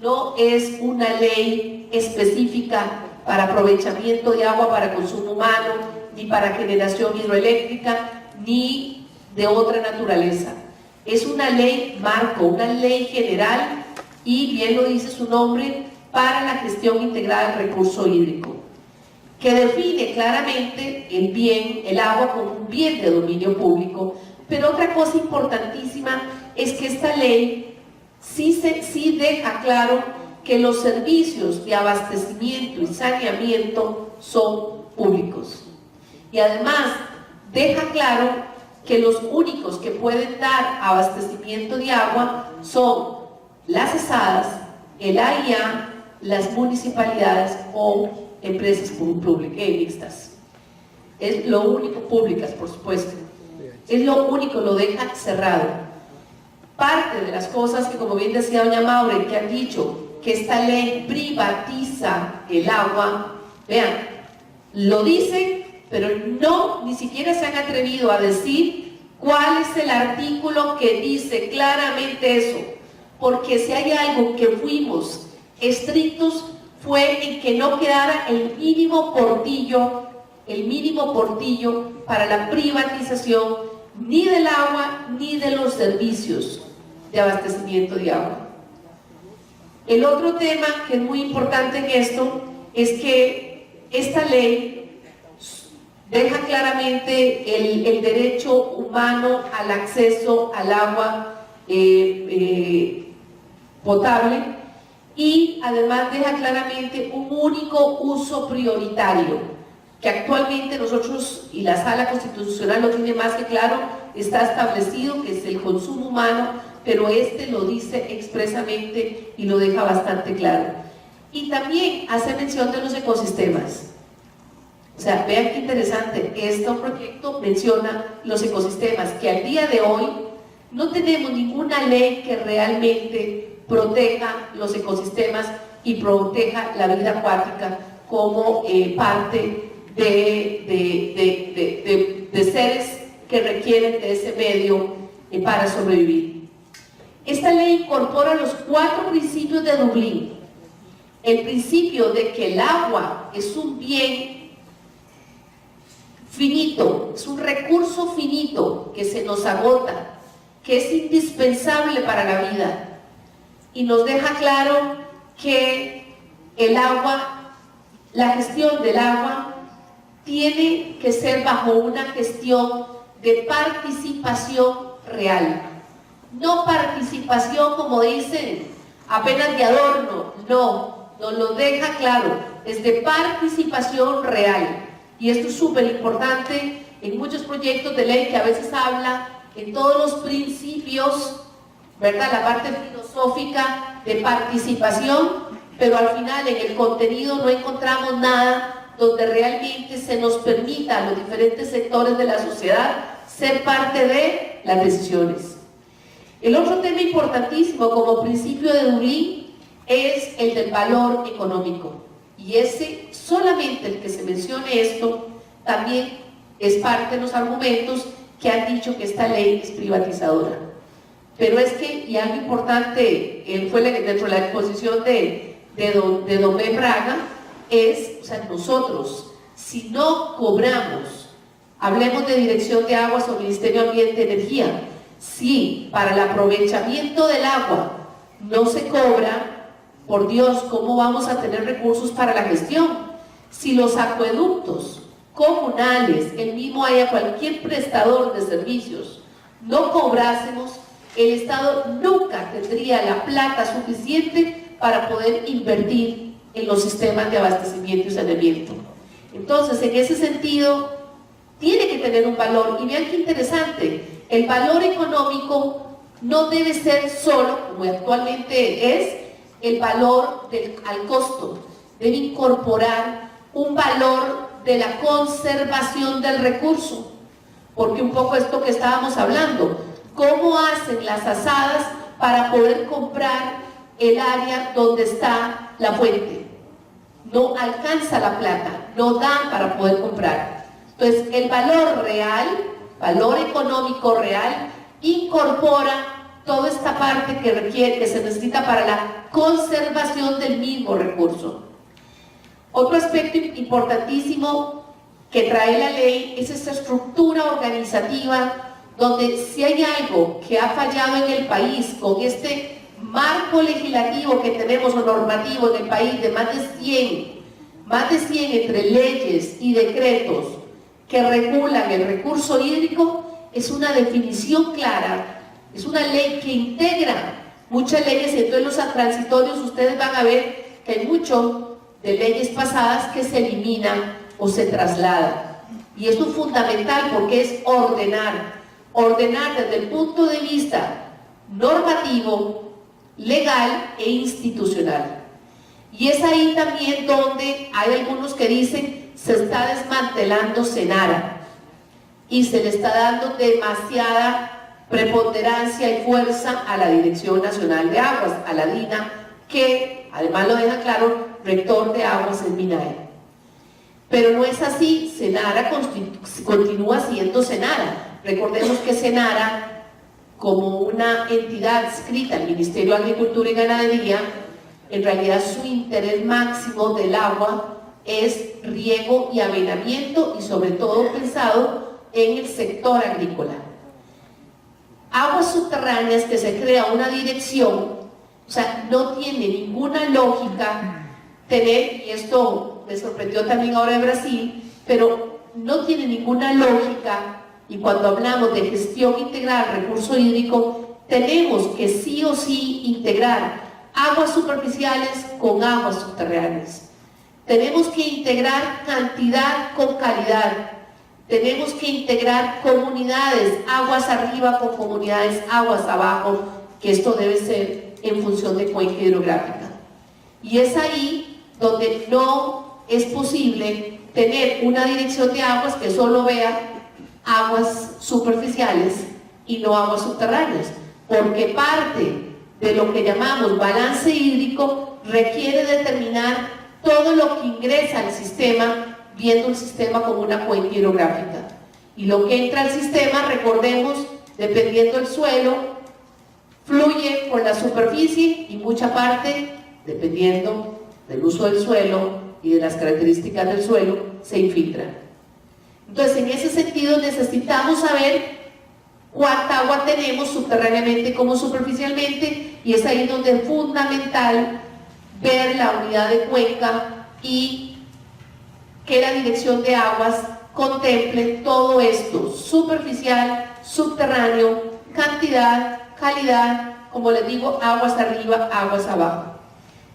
No es una ley específica para aprovechamiento de agua para consumo humano, ni para generación hidroeléctrica, ni de otra naturaleza. Es una ley marco, una ley general, y bien lo dice su nombre, para la gestión integrada del recurso hídrico, que define claramente el bien, el agua, como un bien de dominio público. Pero otra cosa importantísima es que esta ley sí deja claro que los servicios de abastecimiento y saneamiento son públicos. Y además deja claro que los únicos que pueden dar abastecimiento de agua son las ESADAS, el AIA, las municipalidades o empresas públicas mixtas. Es lo único, públicas por supuesto. Es lo único, lo deja cerrado. Parte de las cosas que, como bien decía doña Maure, que han dicho que esta ley privatiza el agua, vean, lo dicen, pero no, ni siquiera se han atrevido a decir cuál es el artículo que dice claramente eso, porque si hay algo que fuimos estrictos fue en que no quedara el mínimo portillo para la privatización ni del agua ni de los servicios de abastecimiento de agua. El otro tema que es muy importante en esto es que esta ley deja claramente el derecho humano al acceso al agua potable, y además deja claramente un único uso prioritario, que actualmente nosotros, y la Sala Constitucional lo tiene más que claro, está establecido que es el consumo humano, pero este lo dice expresamente y lo deja bastante claro. Y también hace mención de los ecosistemas. O sea, vean qué interesante, este proyecto menciona los ecosistemas, que al día de hoy no tenemos ninguna ley que realmente proteja los ecosistemas y proteja la vida acuática como parte de seres que requieren de ese medio para sobrevivir. Esta ley incorpora los 4 principios de Dublín. El principio de que el agua es un bien finito, es un recurso finito que se nos agota, que es indispensable para la vida, y nos deja claro que el agua, la gestión del agua tiene que ser bajo una gestión de participación real, no participación como dicen apenas de adorno, no, nos lo deja claro, es de participación real. Y esto es súper importante en muchos proyectos de ley que a veces habla en todos los principios, ¿verdad? La parte filosófica de participación, pero al final en el contenido no encontramos nada donde realmente se nos permita a los diferentes sectores de la sociedad ser parte de las decisiones. El otro tema importantísimo como principio de Dublín es el del valor económico, y ese, solamente el que se mencione esto, también es parte de los argumentos que han dicho que esta ley es privatizadora. Pero es que, y algo importante fue dentro de la exposición de don Ben Braga, es, o sea, nosotros, si no cobramos, hablemos de Dirección de Aguas o Ministerio de Ambiente y Energía, Si para el aprovechamiento del agua no se cobra, por Dios, ¿cómo vamos a tener recursos para la gestión? Si los acueductos comunales, el mismo haya cualquier prestador de servicios, no cobrásemos, el Estado nunca tendría la plata suficiente para poder invertir en los sistemas de abastecimiento y saneamiento. Entonces, en ese sentido, tiene que tener un valor. Y vean qué interesante, el valor económico no debe ser solo, como actualmente es, el valor al costo. Debe incorporar un valor de la conservación del recurso. Porque un poco esto que estábamos hablando, ¿cómo hacen las asadas para poder comprar el área donde está la fuente? No alcanza la plata, no dan para poder comprar. Entonces, el valor real, valor económico real, incorpora toda esta parte que requiere, que se necesita para la conservación del mismo recurso. Otro aspecto importantísimo que trae la ley es esta estructura organizativa, donde si hay algo que ha fallado en el país con este marco legislativo que tenemos o normativo en el país de más de 100 entre leyes y decretos que regulan el recurso hídrico, es una definición clara, es una ley que integra muchas leyes. Y entonces los transitorios ustedes van a ver que hay mucho de leyes pasadas que se eliminan o se trasladan. Y esto es fundamental porque es ordenar desde el punto de vista normativo, legal e institucional. Y es ahí también donde hay algunos que dicen se está desmantelando SENARA y se le está dando demasiada preponderancia y fuerza a la Dirección Nacional de Aguas, a la DINA, que además lo deja claro, rector de aguas en MINAE. Pero no es así, SENARA continúa siendo SENARA. Recordemos que SENARA, como una entidad adscrita al Ministerio de Agricultura y Ganadería, en realidad su interés máximo del agua es riego y avenamiento, y sobre todo pensado en el sector agrícola. Aguas subterráneas, que se crea una dirección, o sea, no tiene ninguna lógica tener, y esto me sorprendió también ahora en Brasil, pero no tiene ninguna lógica. Y cuando hablamos de gestión integral del recurso hídrico, tenemos que sí o sí integrar aguas superficiales con aguas subterráneas. Tenemos que integrar cantidad con calidad. Tenemos que integrar comunidades, aguas arriba con comunidades, aguas abajo, que esto debe ser en función de cuenca hidrográfica. Y es ahí donde no es posible tener una dirección de aguas que solo vea aguas superficiales y no aguas subterráneas, porque parte de lo que llamamos balance hídrico requiere determinar todo lo que ingresa al sistema, viendo el sistema como una cuenca hidrográfica. Y lo que entra al sistema, recordemos, dependiendo del suelo, fluye por la superficie, y mucha parte, dependiendo del uso del suelo y de las características del suelo, se infiltra. Entonces, en ese sentido, necesitamos saber cuánta agua tenemos subterráneamente como superficialmente, y es ahí donde es fundamental ver la unidad de cuenca y que la dirección de aguas contemple todo esto: superficial, subterráneo, cantidad, calidad, como les digo, aguas arriba, aguas abajo.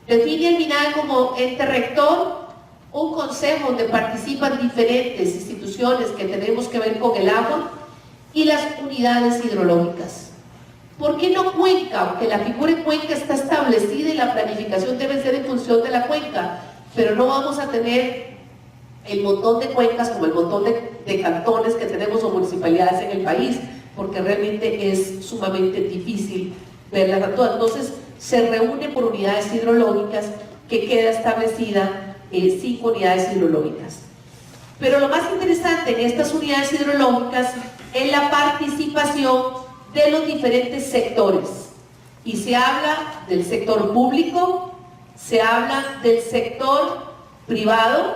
Define el MINAE como ente rector, un consejo donde participan diferentes instituciones que tenemos que ver con el agua, y las unidades hidrológicas. ¿Por qué no cuenca? Aunque la figura de cuenca está establecida y la planificación debe ser en función de la cuenca, pero no vamos a tener el montón de cuencas como el montón de cantones que tenemos o municipalidades en el país, porque realmente es sumamente difícil verlas a todas. Entonces se reúne por unidades hidrológicas, que queda establecida 5 unidades hidrológicas. Pero lo más interesante en estas unidades hidrológicas es la participación de los diferentes sectores. Y se habla del sector público, se habla del sector privado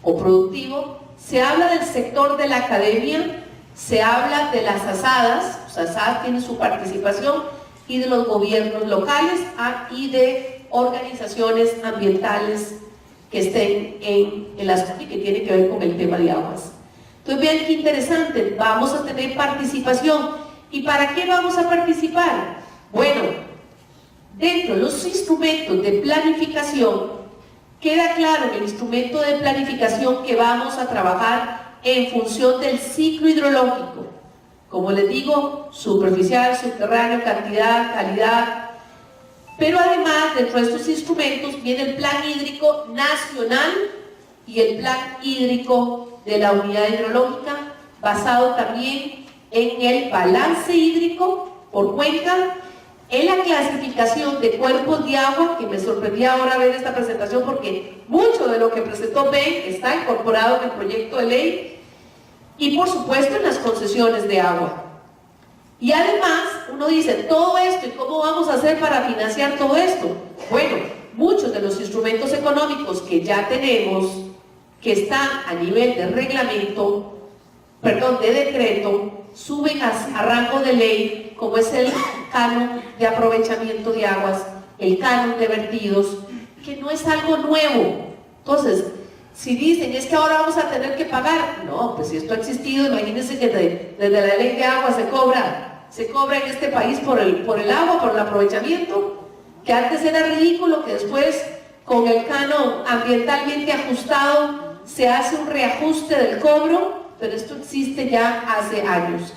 o productivo, se habla del sector de la academia, Se habla de las asadas, o sea, SAD tiene su participación, y de los gobiernos locales y de organizaciones ambientales que estén en la zona y que tienen que ver con el tema de aguas. Entonces vean qué interesante, vamos a tener participación. ¿Y para qué vamos a participar? Bueno, dentro de los instrumentos de planificación, queda claro en el instrumento de planificación que vamos a trabajar en función del ciclo hidrológico. Como les digo, superficial, subterráneo, cantidad, calidad. Pero además, dentro de estos instrumentos viene el plan hídrico nacional y el plan hídrico de la unidad hidrológica, basado también en el balance hídrico por cuenca, en la clasificación de cuerpos de agua, que me sorprendía ahora ver esta presentación porque mucho de lo que presentó Ben está incorporado en el proyecto de ley, y por supuesto en las concesiones de agua. Y además uno dice, todo esto, ¿y cómo vamos a hacer para financiar todo esto? Bueno, muchos de los instrumentos económicos que ya tenemos, que están a nivel de reglamento, perdón, de decreto, suben a rango de ley, como es el canon de aprovechamiento de aguas, el canon de vertidos, que no es algo nuevo. Entonces, si dicen, es que ahora vamos a tener que pagar, no, pues si esto ha existido, imagínense que desde la ley de agua se cobra en este país por el agua, por el aprovechamiento, que antes era ridículo, que después con el canon ambientalmente ajustado se hace un reajuste del cobro, pero esto existe ya hace años.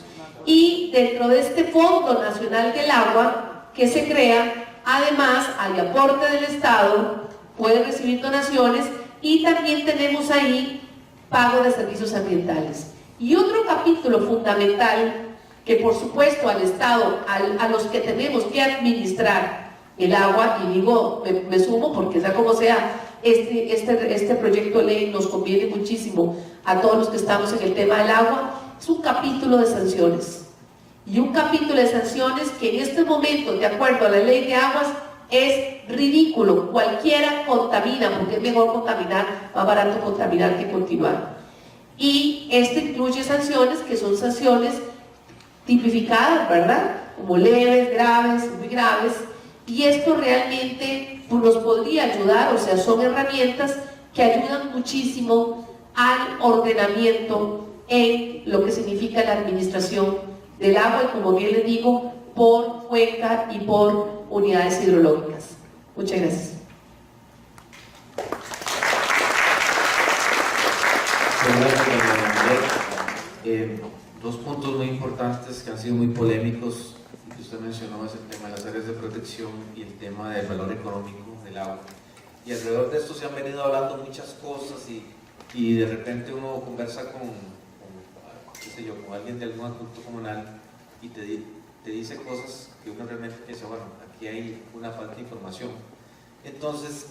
Y dentro de este Fondo Nacional del Agua que se crea, además hay aporte del Estado, puede recibir donaciones, y también tenemos ahí pago de servicios ambientales. Y otro capítulo fundamental, que por supuesto al Estado, a los que tenemos que administrar el agua, y digo, me sumo porque sea como sea, este proyecto de ley nos conviene muchísimo a todos los que estamos en el tema del agua, es un capítulo de sanciones. Y un capítulo de sanciones que en este momento, de acuerdo a la ley de aguas, es ridículo. Cualquiera contamina, porque es mejor contaminar, más barato contaminar que continuar. Y esto incluye sanciones que son sanciones tipificadas, ¿verdad? Como leves, graves, muy graves. Y esto realmente nos podría ayudar, o sea, son herramientas que ayudan muchísimo al ordenamiento en lo que significa la administración del agua, y como bien les digo, por cuenca y por unidades hidrológicas. Muchas gracias. Dos puntos muy importantes que han sido muy polémicos y que usted mencionó es el tema de las áreas de protección y el tema del valor económico del agua. Y alrededor de esto se han venido hablando muchas cosas y de repente uno conversa con alguien de algún asunto comunal y te dice cosas que uno realmente piensa, bueno, aquí hay una falta de información. Entonces,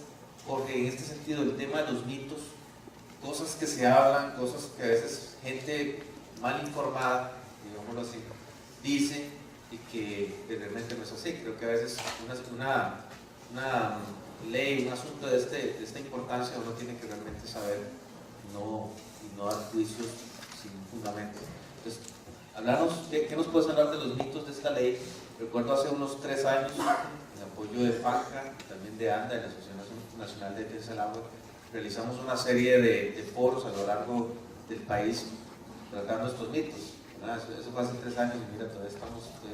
porque en este sentido el tema de los mitos, cosas que se hablan, cosas que a veces gente mal informada, digámoslo así, dice y que realmente no es así. Creo que a veces una ley, un asunto de esta importancia uno tiene que realmente saber y no dar juicios sin fundamento. Entonces, ¿qué nos puedes hablar de los mitos de esta ley? Recuerdo hace unos 3 años, en apoyo de FANCA y también de ANDA, de la Asociación Nacional de Defensa del Agua, realizamos una serie de foros a lo largo del país tratando estos mitos. Eso fue hace 3 años y mira, todavía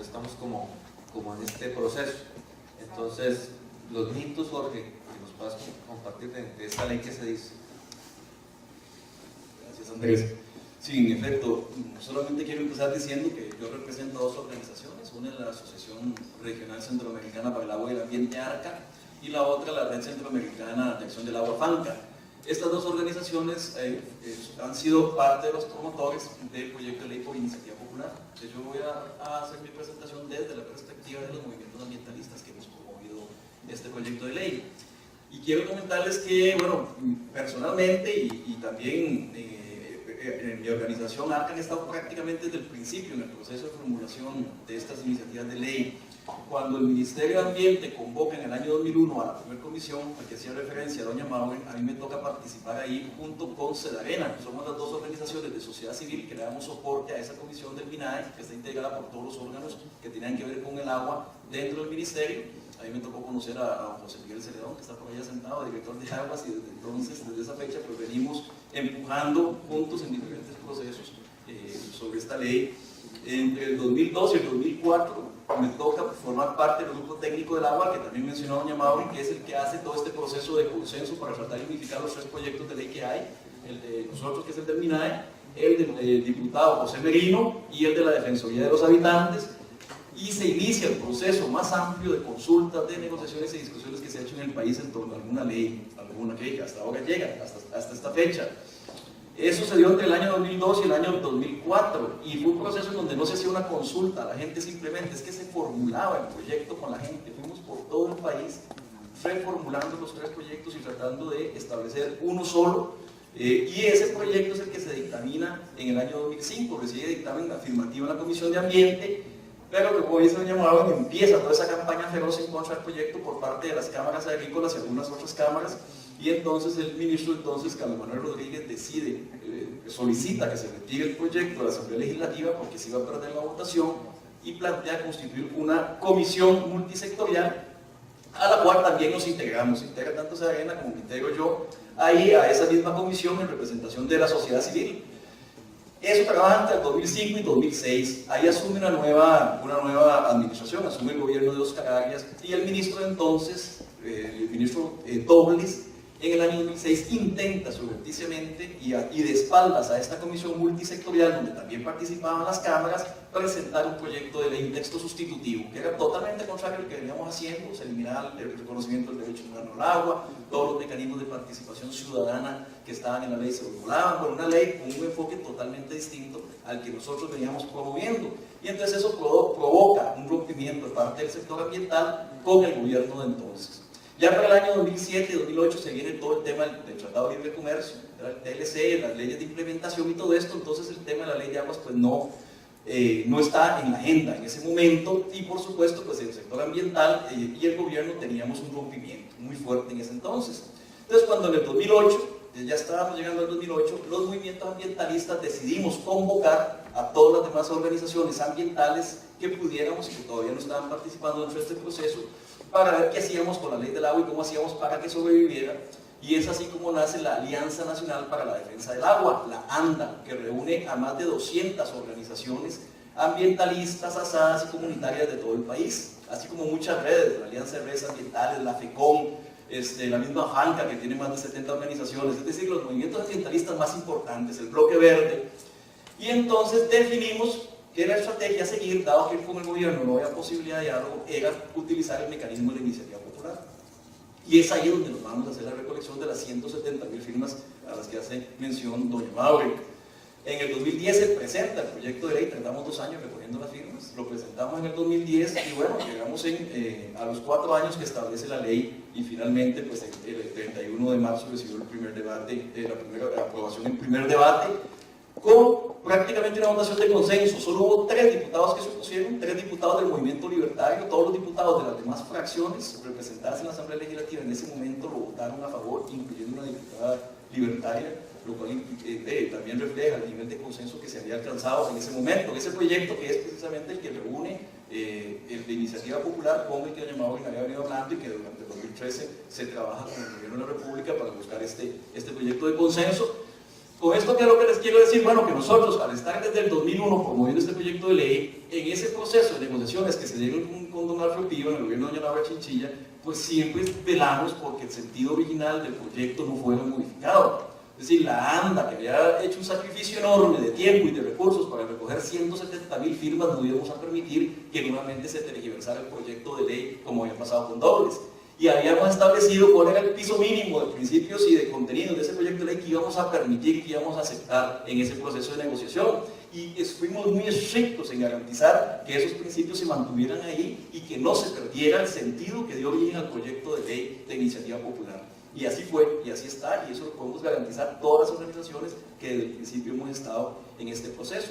estamos como en este proceso. Entonces, los mitos, Jorge, que nos puedas compartir de esta ley que se dice. Gracias, Andrés. Sí, en efecto, solamente quiero empezar diciendo que yo represento a 2 organizaciones, una es la Asociación Regional Centroamericana para el Agua y el Ambiente, ARCA, y la otra la Red Centroamericana de Acción del Agua, FANCA. Estas 2 organizaciones han sido parte de los promotores del proyecto de ley por iniciativa popular. Entonces yo voy a hacer mi presentación desde la perspectiva de los movimientos ambientalistas que hemos promovido este proyecto de ley. Y quiero comentarles que, bueno, personalmente y también en mi organización ARCA han estado prácticamente desde el principio en el proceso de formulación de estas iniciativas de ley. Cuando el Ministerio de Ambiente convoca en el año 2001 a la primera comisión, a que hacía referencia a doña Maureen, a mí me toca participar ahí junto con Sedarena, que somos las dos organizaciones de sociedad civil que le damos soporte a esa comisión del MINAE, que está integrada por todos los órganos que tenían que ver con el agua dentro del ministerio. A mí me tocó conocer a José Miguel Celedón, que está por allá sentado, director de aguas, y desde entonces, desde esa fecha, pues venimos empujando juntos en diferentes procesos sobre esta ley. Entre el 2002 y el 2004 me toca formar parte del grupo técnico del agua, que también mencionó doña Maureen, que es el que hace todo este proceso de consenso para tratar de unificar los 3 proyectos de ley que hay, el de nosotros, que es el del MINAE, el del diputado José Merino y el de la Defensoría de los Habitantes, y se inicia el proceso más amplio de consultas, de negociaciones y discusiones que se ha hecho en el país en torno a alguna ley, alguna que hasta ahora llega, hasta esta fecha. Eso se dio entre el año 2002 y el año 2004, y fue un proceso en donde no se hacía una consulta a la gente, simplemente es que se formulaba el proyecto con la gente. Fuimos por todo el país reformulando los 3 proyectos y tratando de establecer uno solo, y ese proyecto es el que se dictamina en el año 2005, recibe dictamen afirmativo en la Comisión de Ambiente, pero que, como dice doña Maureen, empieza toda esa campaña feroz en contra del proyecto por parte de las cámaras agrícolas y algunas otras cámaras. Y entonces el ministro Carlos Manuel Rodríguez decide, solicita que se retire el proyecto de la Asamblea Legislativa porque se iba a perder la votación, y plantea constituir una comisión multisectorial a la cual también nos integramos. Se integra tanto Sedarena como me integro yo ahí a esa misma comisión en representación de la sociedad civil. Eso trabaja entre el 2005 y 2006. Ahí asume una nueva administración, asume el gobierno de Óscar Arias, y el ministro de entonces, el ministro Dobles, en el año 2006 intenta subrepticiamente y de espaldas a esta comisión multisectorial, donde también participaban las cámaras, presentar un proyecto de ley, un texto sustitutivo, que era totalmente contrario a lo que veníamos haciendo. Se eliminaba el reconocimiento del derecho humano al agua, todos los mecanismos de participación ciudadana que estaban en la ley se formulaban con una ley con un enfoque totalmente distinto al que nosotros veníamos promoviendo. Y entonces eso provoca un rompimiento de parte del sector ambiental con el gobierno de entonces. Ya para el año 2007 y 2008 se viene todo el tema del Tratado de Libre Comercio, el TLC, las leyes de implementación y todo esto. Entonces el tema de la ley de aguas pues no está en la agenda en ese momento, y por supuesto pues el sector ambiental y el gobierno teníamos un rompimiento muy fuerte en ese entonces. Entonces cuando en el 2008, ya estábamos llegando al 2008, los movimientos ambientalistas decidimos convocar a todas las demás organizaciones ambientales que pudiéramos y que todavía no estaban participando dentro de este proceso, para ver qué hacíamos con la ley del agua y cómo hacíamos para que sobreviviera. Y es así como nace la Alianza Nacional para la Defensa del Agua, la ANDA, que reúne a más de 200 organizaciones ambientalistas, asadas y comunitarias de todo el país, así como muchas redes, la Alianza de Redes Ambientales, la FECOM, la misma FANCA, que tiene más de 70 organizaciones, es decir, los movimientos ambientalistas más importantes, el Bloque Verde. Y entonces definimos que la estrategia a seguir, dado que con el gobierno no había posibilidad de diálogo, era utilizar el mecanismo de la iniciativa popular. Y es ahí donde nos vamos a hacer la recolección de las 170.000 firmas a las que hace mención doña Maureen. En el 2010 se presenta el proyecto de ley, tardamos 2 años recogiendo las firmas, lo presentamos en el 2010 y bueno, llegamos a los 4 años que establece la ley, y finalmente pues el 31 de marzo recibió el primer debate, la primera aprobación en primer debate, con prácticamente una votación de consenso. Solo hubo 3 diputados que se opusieron, 3 diputados del Movimiento Libertario. Todos los diputados de las demás fracciones representadas en la Asamblea Legislativa en ese momento lo votaron a favor, incluyendo una diputada libertaria, lo cual también refleja el nivel de consenso que se había alcanzado en ese momento. Ese proyecto, que es precisamente el que reúne el de iniciativa popular con el que doña Maureen había venido hablando, y que durante el 2013 se trabaja con el gobierno de la República para buscar este proyecto de consenso. Con esto, ¿qué es lo que les quiero decir? Bueno, que nosotros, al estar desde el 2001 promoviendo este proyecto de ley, en ese proceso de negociaciones que se dieron con don Alfredo Pío, en el gobierno de doña Laura Chinchilla, pues siempre velamos porque el sentido original del proyecto no fuera modificado. Es decir, la ANDA, que había hecho un sacrificio enorme de tiempo y de recursos para recoger 170.000 firmas, no íbamos a permitir que nuevamente se tergiversara el proyecto de ley como había pasado con Dobles. Y habíamos establecido cuál era el piso mínimo de principios y de contenidos de ese proyecto de ley que íbamos a permitir, que íbamos a aceptar en ese proceso de negociación. Y fuimos muy estrictos en garantizar que esos principios se mantuvieran ahí y que no se perdiera el sentido que dio origen al proyecto de ley de iniciativa popular. Y así fue, y así está, y eso lo podemos garantizar todas las organizaciones que desde el principio hemos estado en este proceso.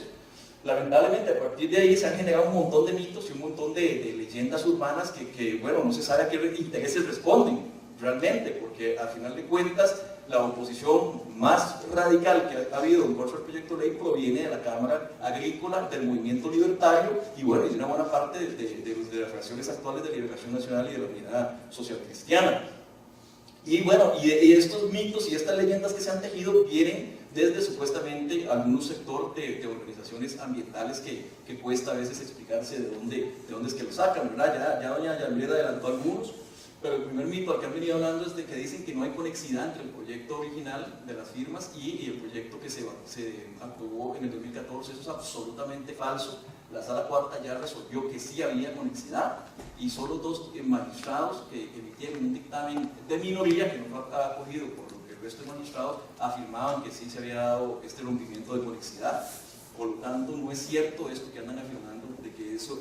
Lamentablemente, a partir de ahí se han generado un montón de mitos y un montón de leyendas urbanas que, bueno, no se sabe a qué intereses responden realmente, porque al final de cuentas la oposición más radical que ha habido en contra del proyecto de ley proviene de la Cámara Agrícola, del movimiento libertario y, bueno, y de una buena parte de las fracciones actuales de Liberación Nacional y de la Unidad Social Cristiana. Y bueno, y estos mitos y estas leyendas que se han tejido vienen desde supuestamente algún sector de organizaciones ambientales que cuesta a veces explicarse de dónde es que lo sacan, ¿verdad? Ya doña Yamilera adelantó algunos, pero el primer mito al que han venido hablando es de que dicen que no hay conexidad entre el proyecto original de las firmas y el proyecto que se aprobó en el 2014. Eso es absolutamente falso. La Sala Cuarta ya resolvió que sí había conexidad y solo 2 magistrados que emitieron un dictamen de minoría que no fue acogido por el resto de magistrados afirmaban que sí se había dado este rompimiento de conexidad. Por lo tanto, no es cierto esto que andan afirmando de que esa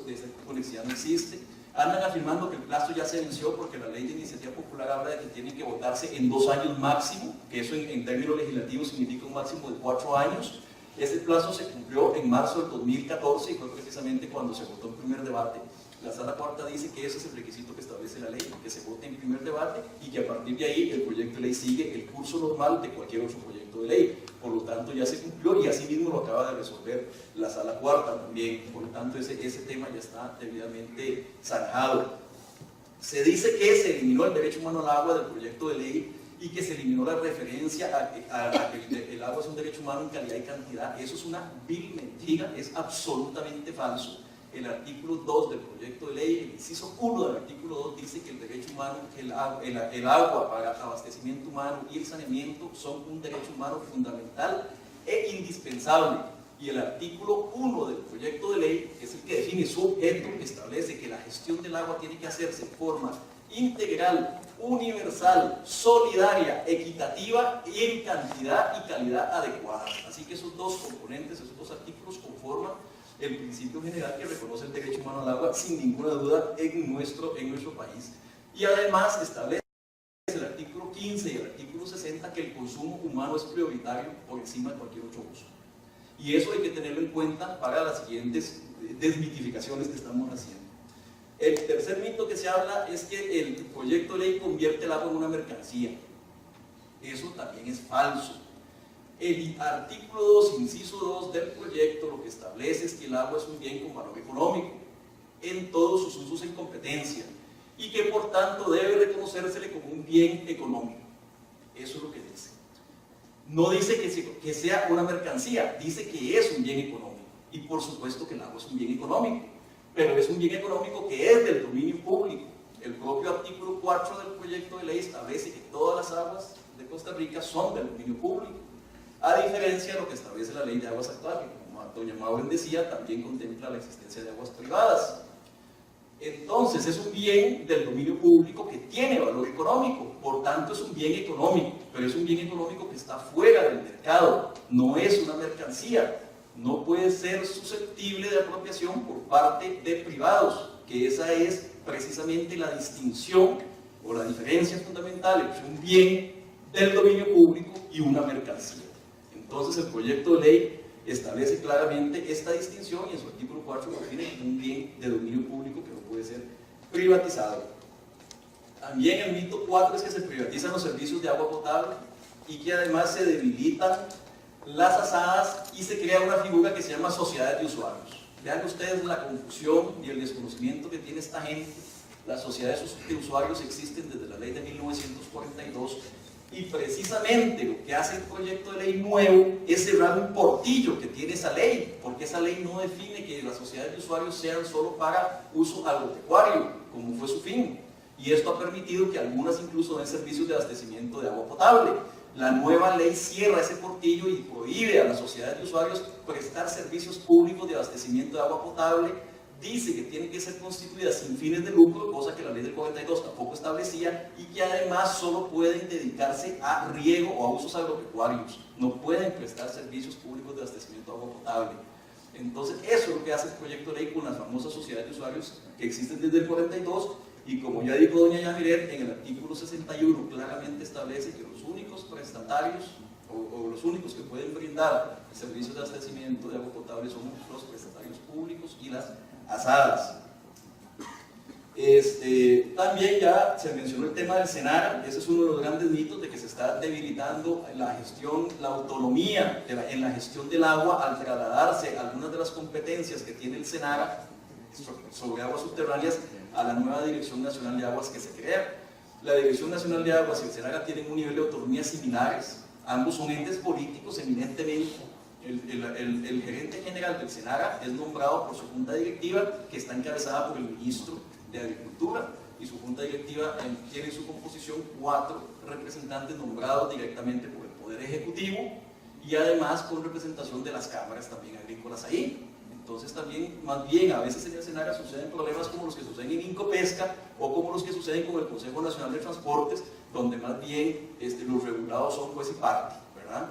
conexidad no existe. Andan afirmando que el plazo ya se venció porque la ley de iniciativa popular habla de que tienen que votarse en 2 años máximo, que eso en términos legislativos significa un máximo de 4 años. Ese plazo se cumplió en marzo del 2014 y fue precisamente cuando se votó en primer debate. La Sala Cuarta dice que ese es el requisito que establece la ley, que se vote en primer debate y que a partir de ahí el proyecto de ley sigue el curso normal de cualquier otro proyecto de ley. Por lo tanto, ya se cumplió y así mismo lo acaba de resolver la Sala Cuarta también. Por lo tanto, ese tema ya está debidamente zanjado. Se dice que se eliminó el derecho humano al agua del proyecto de ley y que se eliminó la referencia a que el agua es un derecho humano en calidad y cantidad. Eso es una vil mentira, es absolutamente falso. El artículo 2 del proyecto de ley, el inciso 1 del artículo 2 dice que el derecho humano, el agua para abastecimiento humano y el saneamiento son un derecho humano fundamental e indispensable. Y el artículo 1 del proyecto de ley, que es el que define su objeto, establece que la gestión del agua tiene que hacerse en forma integral, universal, solidaria, equitativa y en cantidad y calidad adecuadas. Así que esos 2 componentes, esos 2 artículos conforman el principio general que reconoce el derecho humano al agua sin ninguna duda en nuestro país. Y además establece el artículo 15 y el artículo 60 que el consumo humano es prioritario por encima de cualquier otro uso. Y eso hay que tenerlo en cuenta para las siguientes desmitificaciones que estamos haciendo. El tercer mito que se habla es que el proyecto de ley convierte el agua en una mercancía. Eso también es falso. El artículo 2, inciso 2 del proyecto lo que establece es que el agua es un bien con valor económico en todos sus usos en competencia y que por tanto debe reconocérsele como un bien económico. Eso es lo que dice. No dice que sea una mercancía, dice que es un bien económico. Y por supuesto que el agua es un bien económico, pero es un bien económico que es del dominio público. El propio artículo 4 del proyecto de ley establece que todas las aguas de Costa Rica son del dominio público, a diferencia de lo que establece la ley de aguas actual, que como doña Maureen decía, también contempla la existencia de aguas privadas. Entonces es un bien del dominio público que tiene valor económico, por tanto es un bien económico, pero es un bien económico que está fuera del mercado, no es una mercancía, no puede ser susceptible de apropiación por parte de privados, que esa es precisamente la distinción o la diferencia fundamental entre un bien del dominio público y una mercancía. Entonces el proyecto de ley establece claramente esta distinción y en su artículo 4 lo define como un bien de dominio público que no puede ser privatizado. También el mito 4 es que se privatizan los servicios de agua potable y que además se debilitan las asadas y se crea una figura que se llama sociedades de usuarios. Vean ustedes la confusión y el desconocimiento que tiene esta gente. Las sociedades de usuarios existen desde la ley de 1942 y precisamente lo que hace el proyecto de ley nuevo es cerrar un portillo que tiene esa ley, porque esa ley no define que las sociedades de usuarios sean solo para uso agropecuario, como fue su fin. Y esto ha permitido que algunas incluso den servicios de abastecimiento de agua potable. La nueva ley cierra ese portillo y prohíbe a las sociedades de usuarios prestar servicios públicos de abastecimiento de agua potable. Dice que tienen que ser constituidas sin fines de lucro, cosa que la ley del 42 tampoco establecía, y que además solo pueden dedicarse a riego o a usos agropecuarios. No pueden prestar servicios públicos de abastecimiento de agua potable. Entonces eso es lo que hace el proyecto de ley con las famosas sociedades de usuarios que existen desde el 42, y como ya dijo doña Yamiret, en el artículo 61 claramente establece que los únicos prestatarios o los únicos que pueden brindar el servicio de abastecimiento de agua potable son los prestatarios públicos y las asadas. También ya se mencionó el tema del SENAGA. Ese es uno de los grandes mitos de que se está debilitando la gestión, la autonomía en la gestión del agua al trasladarse algunas de las competencias que tiene el SENAGA sobre aguas subterráneas a la nueva Dirección Nacional de Aguas que se crea. La Dirección Nacional de Aguas y el SENAGA tienen un nivel de autonomía similares. Ambos son entes políticos eminentemente. El gerente general del SENAGA es nombrado por su junta directiva, que está encabezada por el ministro de Agricultura, y su junta directiva tiene en su composición 4 representantes nombrados directamente por el Poder Ejecutivo, y además con representación de las cámaras también agrícolas ahí. Entonces también, más bien, a veces en el SENAGA suceden problemas como los que suceden en Incopesca o como los que suceden con el Consejo Nacional de Transportes, donde más bien los regulados son juez y parte, ¿verdad?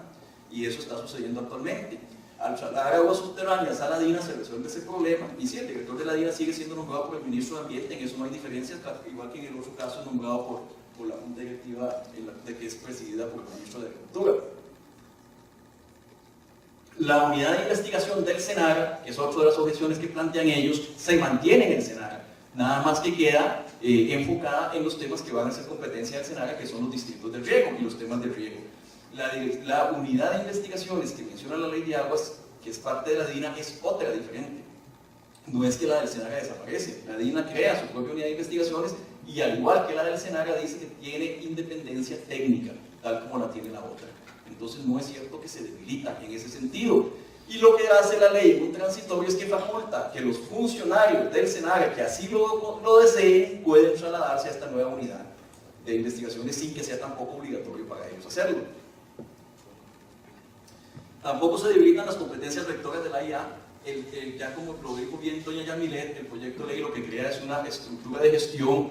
Y eso está sucediendo actualmente. Al trasladar aguas subterráneas a la DINA se resuelve ese problema, y sí, el director de la DINA sigue siendo nombrado por el ministro de Ambiente, en eso no hay diferencias, igual que en el otro caso es nombrado por la junta directiva que es presidida por el ministro de Agricultura. La unidad de investigación del SENAGA, que es otra de las objeciones que plantean ellos, se mantiene en el SENAGA, nada más que queda enfocada en los temas que van a ser competencia del SENAGA, que son los distritos de riego y los temas de riego. La unidad de investigaciones que menciona la ley de aguas, que es parte de la DINA, es otra diferente. No es que la del SENAGA desaparece, la DINA crea su propia unidad de investigaciones y al igual que la del SENAGA dice que tiene independencia técnica, tal como la tiene la otra. Entonces no es cierto que se debilita en ese sentido. Y lo que hace la ley en un transitorio es que faculta que los funcionarios del SENAGA que así lo deseen pueden trasladarse a esta nueva unidad de investigaciones sin que sea tampoco obligatorio para ellos hacerlo. Tampoco se debilitan las competencias rectoras de la IA. Ya como lo dijo bien doña Yamilet, el proyecto de ley lo que crea es una estructura de gestión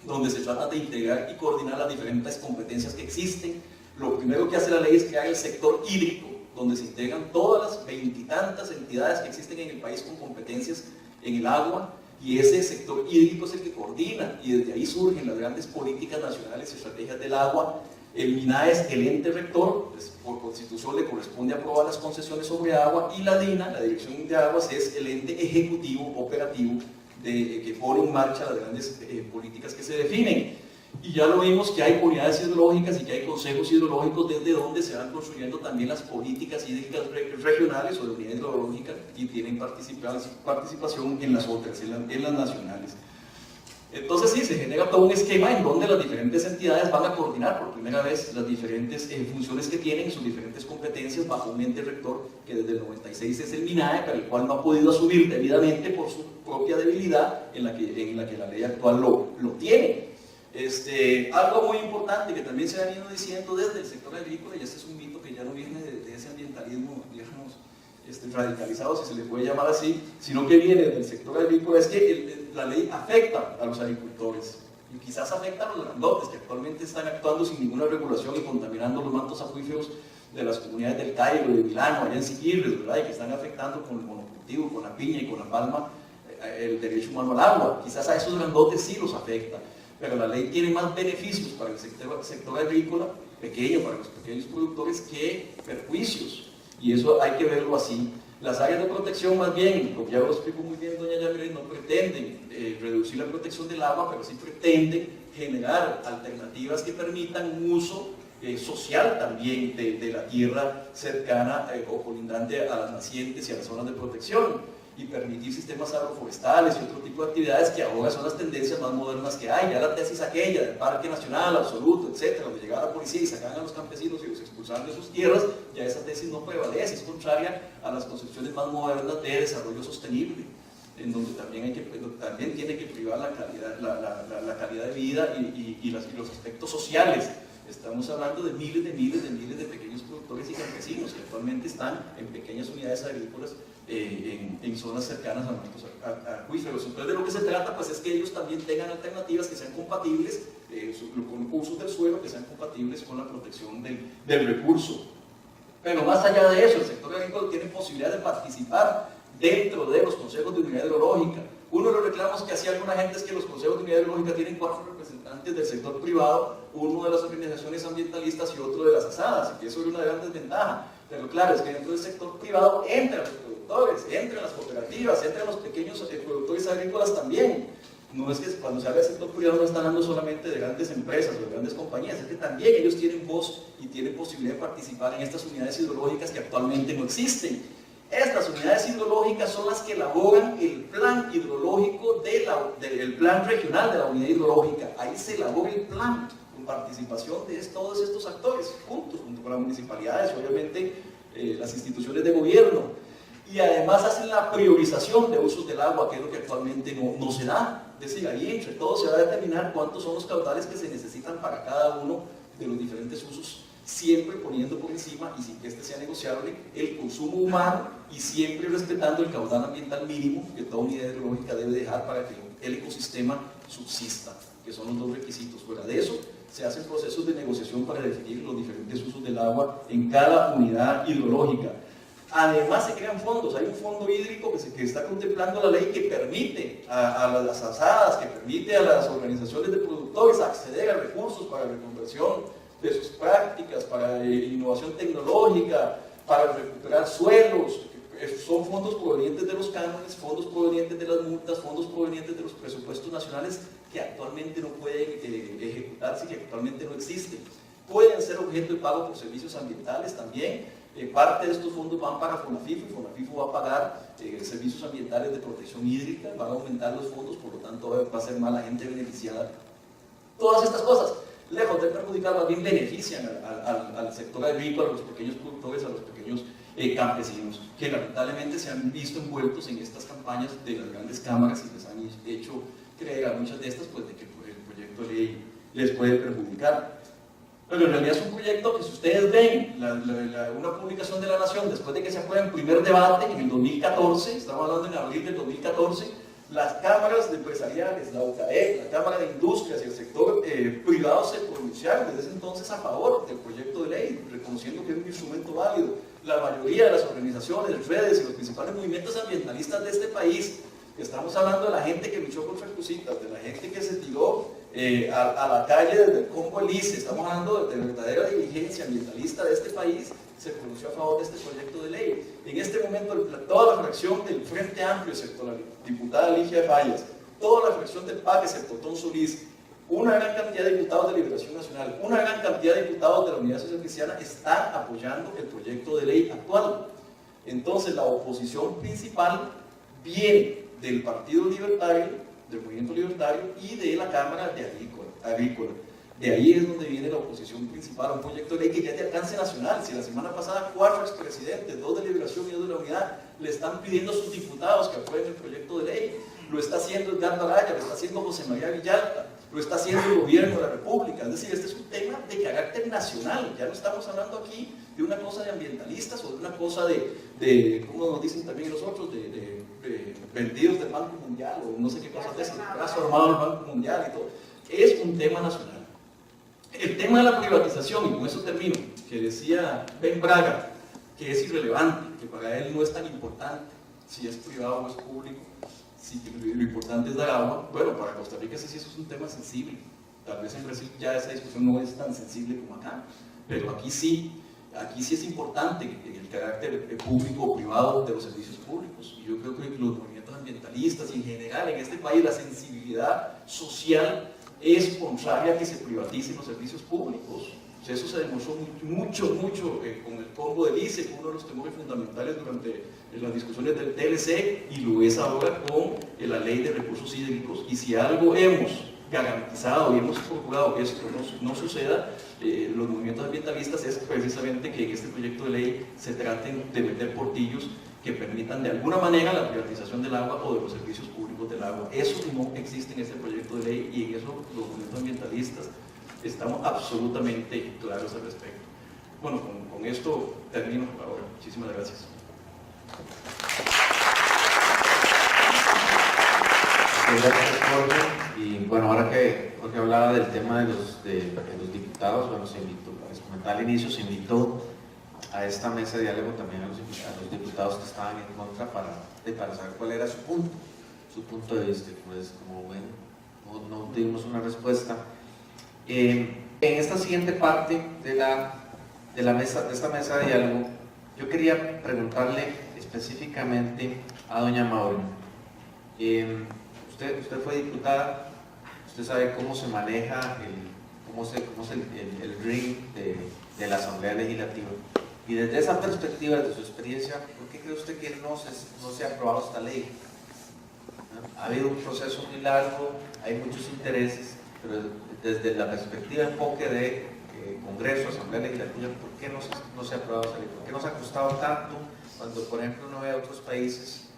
donde se trata de integrar y coordinar las diferentes competencias que existen. Lo primero que hace la ley es crear el sector hídrico, donde se integran todas las 20 y tantas entidades que existen en el país con competencias en el agua, y ese sector hídrico es el que coordina, y desde ahí surgen las grandes políticas nacionales y estrategias del agua. El MINAE es el ente rector, pues, por constitución le corresponde aprobar las concesiones sobre agua, y la DINA, la Dirección de Aguas, es el ente ejecutivo operativo que pone en marcha las grandes políticas que se definen. Y ya lo vimos que hay unidades hidrológicas y que hay consejos hidrológicos desde donde se van construyendo también las políticas hídricas regionales o de unidad hidrológica, y tienen participación en las otras, en las nacionales. Entonces sí, se genera todo un esquema en donde las diferentes entidades van a coordinar por primera vez las diferentes funciones que tienen, sus diferentes competencias bajo un ente rector que desde el 96 es el MINAE, pero el cual no ha podido asumir debidamente por su propia debilidad en la que la ley actual lo tiene. Algo muy importante que también se ha venido diciendo desde el sector agrícola, y este es un mito que ya no viene de ese ambientalismo, digamos, radicalizado, si se le puede llamar así, sino que viene del sector agrícola, es que la ley afecta a los agricultores, y quizás afecta a los grandotes que actualmente están actuando sin ninguna regulación y contaminando los mantos acuíferos de las comunidades del Cairo, de Milano, allá en Siquirres, ¿verdad? Y que están afectando con el monocultivo, con la piña y con la palma el derecho humano al agua. Quizás a esos grandotes sí los afecta, pero la ley tiene más beneficios para el sector agrícola pequeño, para los pequeños productores, que perjuicios, y eso hay que verlo así. Las áreas de protección, más bien, como ya lo explicó muy bien doña Yamilet, no pretenden reducir la protección del agua, pero sí pretenden generar alternativas que permitan un uso social también de la tierra cercana o colindante a las nacientes y a las zonas de protección, y permitir sistemas agroforestales y otro tipo de actividades que ahora son las tendencias más modernas que hay. Ya la tesis aquella del Parque Nacional Absoluto, etcétera, donde llegaba la policía y sacaban a los campesinos y los expulsaban de sus tierras, ya esa tesis no prevalece, es contraria a las concepciones más modernas de desarrollo sostenible, en donde también tiene que privar la calidad de vida y los aspectos sociales. Estamos hablando de miles de pequeños productores y campesinos que actualmente están en pequeñas unidades agrícolas en zonas cercanas a nuestros acuíferos. Entonces de lo que se trata pues es que ellos también tengan alternativas que sean compatibles con usos del suelo, que sean compatibles con la protección del recurso. Pero más allá de eso, el sector agrícola tiene posibilidad de participar dentro de los consejos de unidad hidrológica, Uno de los reclamos que hacía alguna gente es que los consejos de unidad hidrológica tienen 4 representantes del sector privado, uno de las organizaciones ambientalistas y otro de las asadas, y que eso es una gran desventaja. Pero claro, es que dentro del sector privado entran los productores, entran las cooperativas, entran los pequeños productores agrícolas también. No es que cuando se habla del sector privado no están hablando solamente de grandes empresas o de grandes compañías, es que también ellos tienen voz y tienen posibilidad de participar en estas unidades hidrológicas que actualmente no existen. Estas unidades hidrológicas son las que elaboran el plan hidrológico del plan regional de la unidad hidrológica. Ahí se elabora el plan con participación de todos estos actores, junto con las municipalidades, obviamente las instituciones de gobierno. Y además hacen la priorización de usos del agua, que es lo que actualmente no se da. Es decir, ahí entre todos se va a determinar cuántos son los caudales que se necesitan para cada uno de los diferentes usos, siempre poniendo por encima, y sin que este sea negociable, el consumo humano y siempre respetando el caudal ambiental mínimo que toda unidad hidrológica debe dejar para que el ecosistema subsista, que son los 2 requisitos. Fuera de eso, se hacen procesos de negociación para definir los diferentes usos del agua en cada unidad hidrológica. Además se crean fondos, hay un fondo hídrico que está contemplando la ley que permite a las asadas, que permite a las organizaciones de productores acceder a recursos para reconversión de sus prácticas, para innovación tecnológica, para recuperar suelos. Son fondos provenientes de los cánones, fondos provenientes de las multas, fondos provenientes de los presupuestos nacionales que actualmente no pueden ejecutarse y que actualmente no existen. Pueden ser objeto de pago por servicios ambientales también. Parte de estos fondos van para FONAFIFO y FONAFIFO va a pagar servicios ambientales de protección hídrica, van a aumentar los fondos, por lo tanto va a ser más la gente beneficiada. Todas estas cosas, lejos de perjudicar, más bien benefician al sector agrícola, a los pequeños productores, a los pequeños campesinos, que lamentablemente se han visto envueltos en estas campañas de las grandes cámaras y les han hecho creer a muchas de estas pues, de que el proyecto de ley les puede perjudicar. Pero en realidad es un proyecto que, si ustedes ven una publicación de La Nación después de que se aprueba el primer debate en el 2014, estamos hablando en abril del 2014, las cámaras empresariales, la UCAE, la Cámara de Industrias y el sector privado se pronunciaron desde ese entonces a favor del proyecto de ley, reconociendo que es un instrumento válido. La mayoría de las organizaciones, redes y los principales movimientos ambientalistas de este país, estamos hablando de la gente que luchó contra Ecositas, de la gente que se tiró a la calle desde el Congo Elise, estamos hablando de verdadera diligencia ambientalista de este país, se pronunció a favor de este proyecto de ley. En este momento, toda la fracción del Frente Amplio, excepto la diputada Ligia Fallas, toda la fracción del PAC, excepto Tom Solís, una gran cantidad de diputados de Liberación Nacional, una gran cantidad de diputados de la Unidad Social Cristiana están apoyando el proyecto de ley actual. Entonces, la oposición principal viene del Partido Libertario, del Movimiento Libertario y de la Cámara de Agrícola. De ahí es donde viene la oposición principal a un proyecto de ley que ya es de alcance nacional. Si la semana pasada 4 expresidentes, 2 de Liberación y 2 de la Unidad, le están pidiendo a sus diputados que aprueben el proyecto de ley, lo está haciendo Edgardo Araya, lo está haciendo José María Villalta, lo está haciendo el gobierno de la República. Es decir, este es un tema de carácter nacional. Ya no estamos hablando aquí de una cosa de ambientalistas o de una cosa de como nos dicen también los otros, de vendidos del Banco Mundial o no sé qué cosas de esas, transformado el Banco Mundial y todo. Es un tema nacional. El tema de la privatización, y con eso termino, que decía Ben Braga, que es irrelevante, que para él no es tan importante si es privado o es público, si lo importante es dar agua. Bueno, para Costa Rica sí eso es un tema sensible. Tal vez en Brasil ya esa discusión no es tan sensible como acá, pero aquí sí es importante el carácter público o privado de los servicios públicos. Y yo creo que los movimientos ambientalistas y en general en este país la sensibilidad social es contraria a que se privaticen los servicios públicos. O sea, eso se demostró mucho con el combo del ICE, uno de los temores fundamentales durante las discusiones del TLC, y lo es ahora con la ley de recursos hídricos. Y si algo hemos garantizado y hemos procurado que esto no suceda, los movimientos ambientalistas, es precisamente que en este proyecto de ley se traten de meter portillos que permitan de alguna manera la privatización del agua o de los servicios públicos del agua. Eso no existe en este proyecto de ley y en eso los movimientos ambientalistas estamos absolutamente claros al respecto. Bueno, con esto termino por ahora. Muchísimas gracias. Gracias, Jorge. Y bueno, ahora que Jorge hablaba del tema de los diputados, bueno, se invitó, les comentaba al inicio, se invitó a esta mesa de diálogo también a los diputados que estaban en contra para saber cuál era su punto. su punto de vista, pues como bueno, no tuvimos una respuesta. En esta siguiente parte de esta mesa de diálogo, yo quería preguntarle específicamente a doña Maureen. Usted fue diputada, usted sabe cómo se maneja el ring de la Asamblea Legislativa. Y desde esa perspectiva, desde su experiencia, ¿por qué cree usted que no se ha aprobado esta ley? ¿No? Ha habido un proceso muy largo, hay muchos intereses, pero desde la perspectiva de enfoque de Congreso, Asamblea Legislativa, ¿por qué no se ha aprobado esta ley? ¿Por qué nos ha costado tanto cuando, por ejemplo, uno ve a otros países,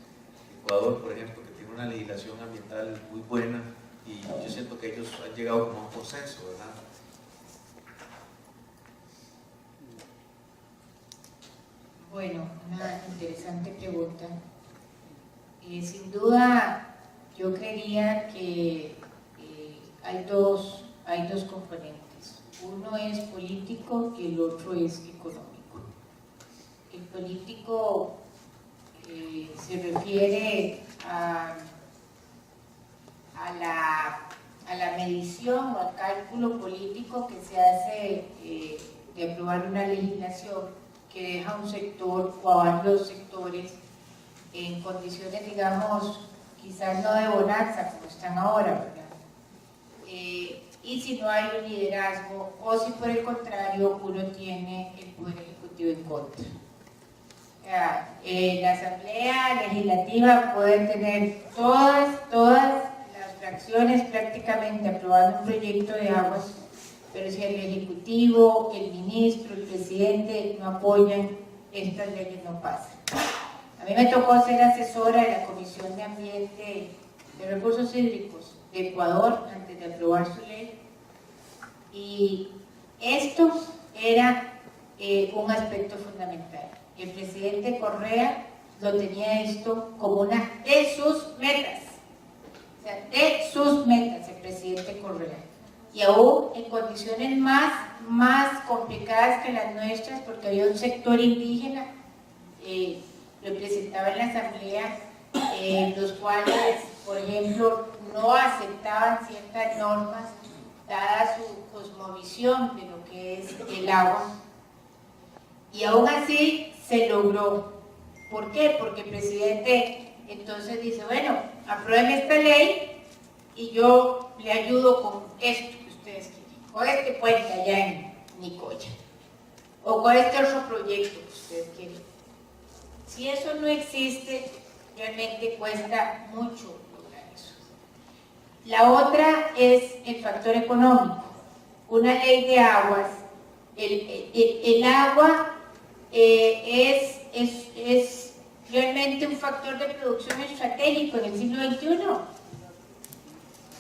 Ecuador, por ejemplo, que tiene una legislación ambiental muy buena, y yo siento que ellos han llegado como a un consenso, ¿verdad? Bueno, una interesante pregunta. Sin duda, yo creería que hay dos componentes. Uno es político y el otro es económico. El político se refiere a la medición o al cálculo político que se hace de aprobar una legislación que deja un sector o a varios sectores en condiciones, digamos, quizás no de bonanza como están ahora, ¿verdad? Y si no hay un liderazgo o si por el contrario uno tiene el Poder Ejecutivo en contra. La Asamblea Legislativa puede tener todas las fracciones prácticamente aprobando un proyecto de aguas, pero si el Ejecutivo, el ministro, el presidente no apoyan, estas leyes no pasan. A mí me tocó ser asesora de la Comisión de Ambiente de Recursos Hídricos de Ecuador antes de aprobar su ley, y esto era un aspecto fundamental. El presidente Correa lo tenía esto como una de sus metas, o sea, de sus metas el presidente Correa. Y aún en condiciones más complicadas que las nuestras, porque había un sector indígena representado en la Asamblea, los cuales, por ejemplo, no aceptaban ciertas normas, dada su cosmovisión de lo que es el agua. Y aún así se logró. ¿Por qué? Porque el presidente entonces dice, bueno, aprueben esta ley y yo le ayudo con esto que ustedes quieren, con este puente allá en Nicoya, o con este otro proyecto que ustedes quieren. Si eso no existe, realmente cuesta mucho lograr eso. La otra es el factor económico. Una ley de aguas, el agua es realmente un factor de producción estratégico en el siglo XXI.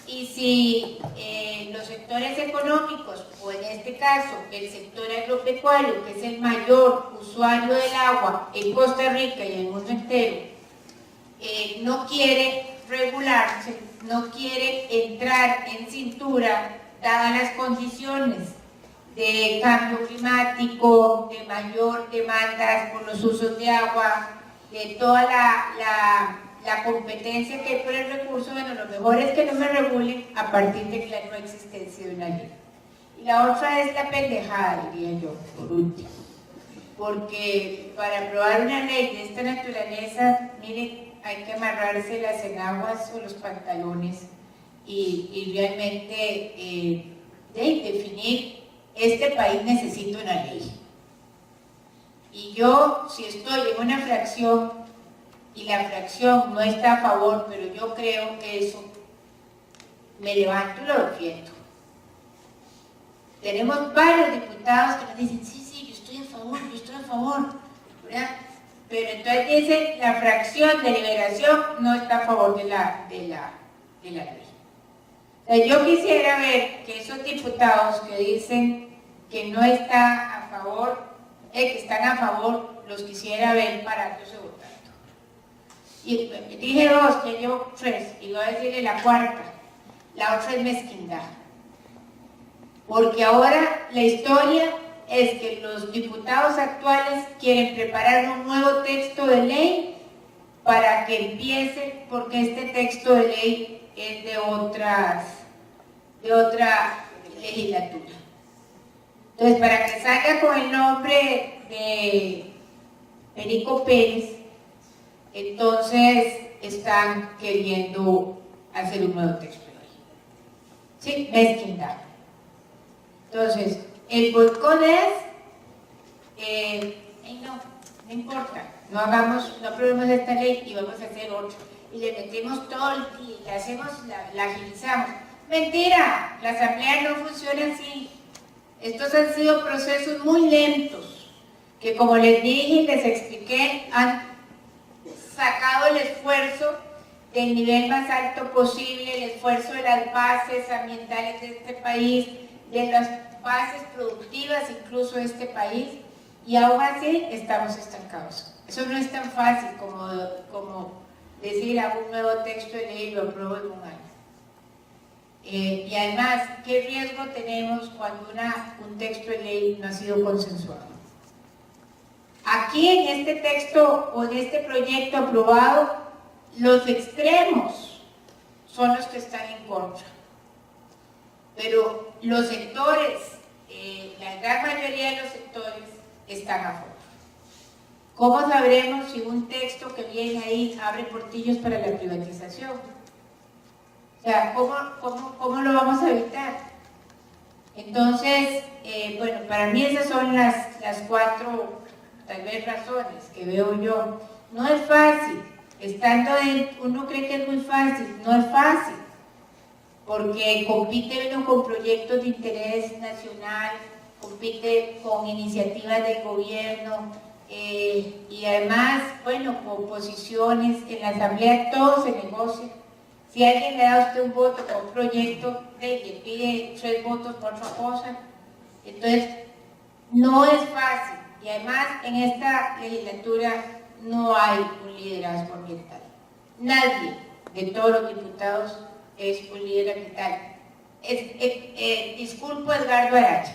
Y si los sectores económicos, o en este caso el sector agropecuario, que es el mayor usuario del agua en Costa Rica y en el mundo entero, no quiere regularse, no quiere entrar en cintura, dadas las condiciones de cambio climático, de mayor demanda por los usos de agua, de toda la competencia que hay por el recurso, bueno, lo mejor es que no me regulen a partir de la no existencia de una ley. Y la otra es la pendejada, diría yo, por último. Porque para aprobar una ley de esta naturaleza, miren, hay que amarrarse las enaguas o los pantalones y realmente definir, este país necesita una ley. Y yo, si estoy en una fracción y la fracción no está a favor, pero yo creo que eso, me levanto y lo defiendo. Tenemos varios diputados que nos dicen, sí, yo estoy a favor, ¿verdad? Pero entonces dice, la fracción de Liberación no está a favor de la ley. O sea, yo quisiera ver que esos diputados que dicen que no está a favor, que están a favor, los quisiera ver parándose votando. Y dije dos, ya llevo tres, y voy a decirle la cuarta. La otra es mezquindad. Porque ahora la historia es que los diputados actuales quieren preparar un nuevo texto de ley para que empiece, porque este texto de ley es de otra legislatura. Entonces, para que salga con el nombre de Perico Pérez, entonces están queriendo hacer un nuevo texto de ley. ¿Sí? Mezquindad. Entonces, el boicot es, no importa, no aprobemos esta ley y vamos a hacer otra. Y le metemos todo y le hacemos, la agilizamos. Mentira, la asamblea no funciona así. Estos han sido procesos muy lentos, que como les dije y les expliqué, han sacado el esfuerzo del nivel más alto posible, el esfuerzo de las bases ambientales de este país, de las bases productivas incluso de este país, y aún así estamos estancados. Eso no es tan fácil como decir hago un nuevo texto de ley y lo apruebo en un año. Y además, ¿qué riesgo tenemos cuando un texto de ley no ha sido consensuado? Aquí en este texto o en este proyecto aprobado, los extremos son los que están en contra. Pero los sectores, la gran mayoría de los sectores están a favor. ¿Cómo sabremos si un texto que viene ahí abre portillos para la privatización? O sea, ¿cómo lo vamos a evitar? Entonces, bueno, para mí esas son las 4, tal vez, razones que veo yo. No es fácil, uno cree que es muy fácil, no es fácil, porque compite uno con proyectos de interés nacional, compite con iniciativas del gobierno, y además, bueno, con posiciones, en la asamblea todo se negocia. Si alguien le da a usted un voto por un proyecto, le pide 3 votos por otra cosa, entonces no es fácil. Y además en esta legislatura no hay un liderazgo ambiental. Nadie de todos los diputados es un líder ambiental. Disculpo a Edgardo Aracha,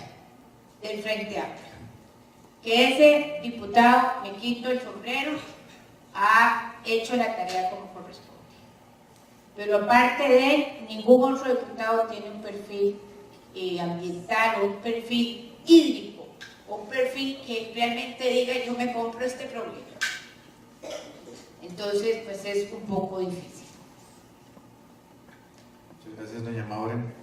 del Frente Amplio, que ese diputado, me quito el sombrero, ha hecho la tarea como corresponde. Pero aparte de él, ningún otro diputado tiene un perfil ambiental o un perfil hídrico, o un perfil que realmente diga yo me compro este problema. Entonces, pues es un poco difícil. Muchas gracias, doña Maureen.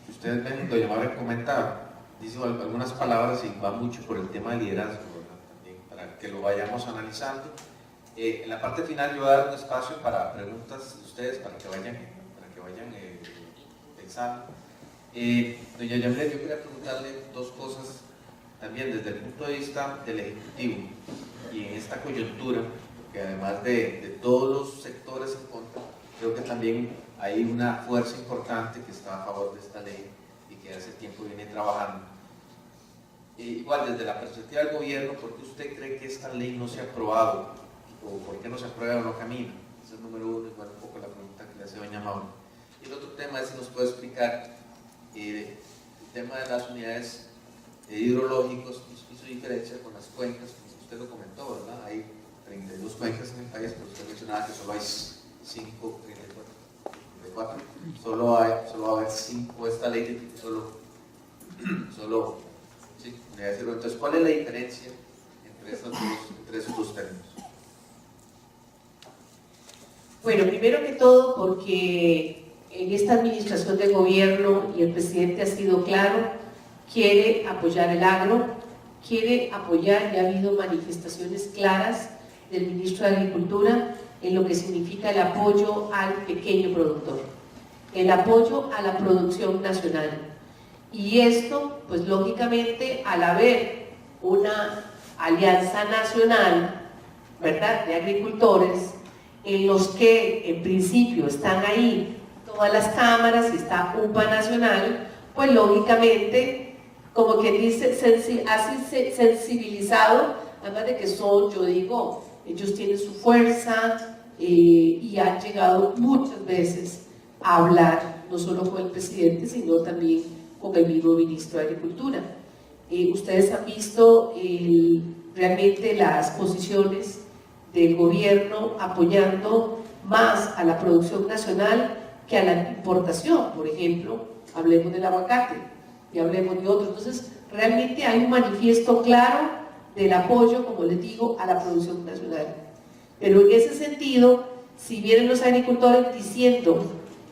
Ustedes ven, doña Maureen comenta, dice algunas palabras y va mucho por el tema de liderazgo, ¿verdad? También para que lo vayamos analizando. En la parte final yo voy a dar un espacio para preguntas de ustedes, para que vayan pensando. Doña Yamlet, yo quería preguntarle 2 cosas también desde el punto de vista del Ejecutivo y en esta coyuntura, porque además de todos los sectores en contra, creo que también hay una fuerza importante que está a favor de esta ley y que hace tiempo viene trabajando. Igual, desde la perspectiva del gobierno, ¿por qué usted cree que esta ley no se ha aprobado? ¿O por qué no se aprueba o no camina? Ese es el número 1, igual un poco la pregunta que le hace doña Maura. Y el otro tema es si nos puede explicar el tema de las unidades hidrológicos y su diferencia con las cuencas, como usted lo comentó, ¿verdad? Hay 32 cuencas en el país, pero usted mencionaba que solo hay 5, 34, solo va a haber 5, esta ley tiene solo sí, unidades hidrológicas. Entonces, ¿cuál es la diferencia entre esos dos términos? Bueno, primero que todo porque en esta administración de gobierno, y el presidente ha sido claro, quiere apoyar el agro, quiere apoyar, y ha habido manifestaciones claras del ministro de Agricultura en lo que significa el apoyo al pequeño productor, el apoyo a la producción nacional. Y esto, pues lógicamente, al haber una alianza nacional, ¿verdad?, de agricultores, en los que en principio están ahí todas las cámaras y está UPA Nacional, pues lógicamente, como que dice, así sensibilizado, además de que son, yo digo, ellos tienen su fuerza y han llegado muchas veces a hablar, no solo con el presidente, sino también con el mismo ministro de Agricultura. Ustedes han visto realmente las posiciones del gobierno apoyando más a la producción nacional que a la importación. Por ejemplo, hablemos del aguacate y hablemos de otros. Entonces, realmente hay un manifiesto claro del apoyo, como les digo, a la producción nacional. Pero en ese sentido, si vienen los agricultores diciendo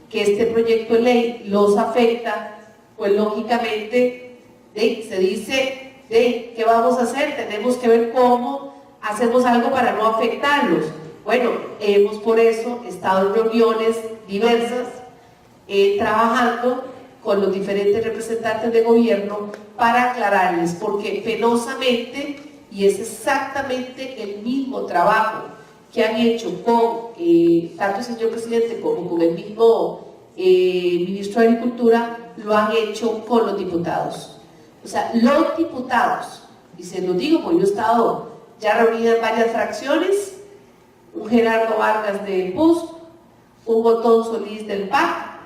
que este proyecto de ley los afecta, pues lógicamente se dice, ¿qué vamos a hacer? Tenemos que ver cómo hacemos algo para no afectarlos. Bueno, hemos por eso estado en reuniones diversas, trabajando con los diferentes representantes de gobierno para aclararles, porque penosamente, y es exactamente el mismo trabajo que han hecho con tanto el señor presidente como con el mismo ministro de Agricultura, lo han hecho con los diputados. O sea, los diputados, y se lo digo porque yo he estado ya reunida en varias fracciones, un Gerardo Vargas del PUS, un Botón Solís del PAC,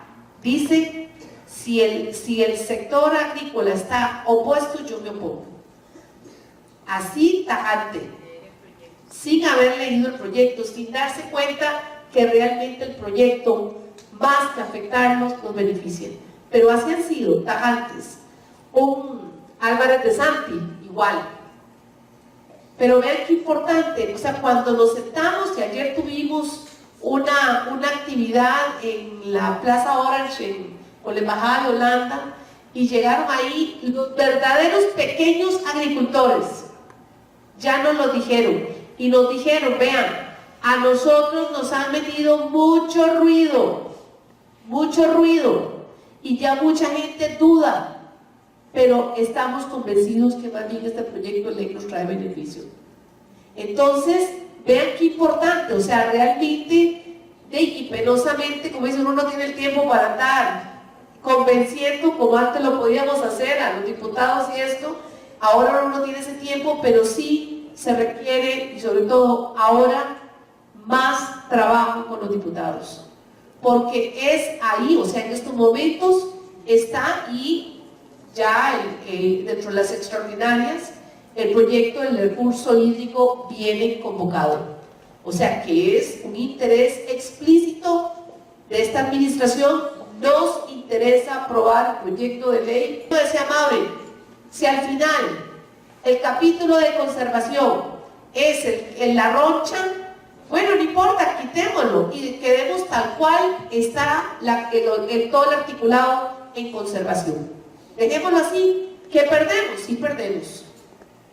dice, si el sector agrícola está opuesto, yo me opongo. Así tajante, sin haber leído el proyecto, sin darse cuenta que realmente el proyecto, más que afectarnos, nos beneficia. Pero así han sido tajantes. Un Álvarez de Santi, igual. Pero vean qué importante, o sea, cuando nos sentamos, y ayer tuvimos una actividad en la Plaza Orange, con la Embajada de Holanda, y llegaron ahí los verdaderos pequeños agricultores, ya nos lo dijeron, y nos dijeron, vean, a nosotros nos han metido mucho ruido, y ya mucha gente duda, pero estamos convencidos que más bien este proyecto de ley nos trae beneficios. Entonces, vean qué importante, o sea, realmente, y penosamente, como dicen, uno no tiene el tiempo para andar convenciendo como antes lo podíamos hacer a los diputados y esto, ahora uno no tiene ese tiempo, pero sí se requiere, y sobre todo ahora, más trabajo con los diputados, porque es ahí, o sea, en estos momentos está y ya dentro de las extraordinarias, el proyecto del recurso hídrico viene convocado. O sea que es un interés explícito de esta administración. Nos interesa aprobar el proyecto de ley. Decía Maure, si al final el capítulo de conservación es la roncha, bueno, no importa, quitémoslo y quedemos tal cual está todo el articulado en conservación. Dejémoslo así. ¿Que perdemos? Sí perdemos.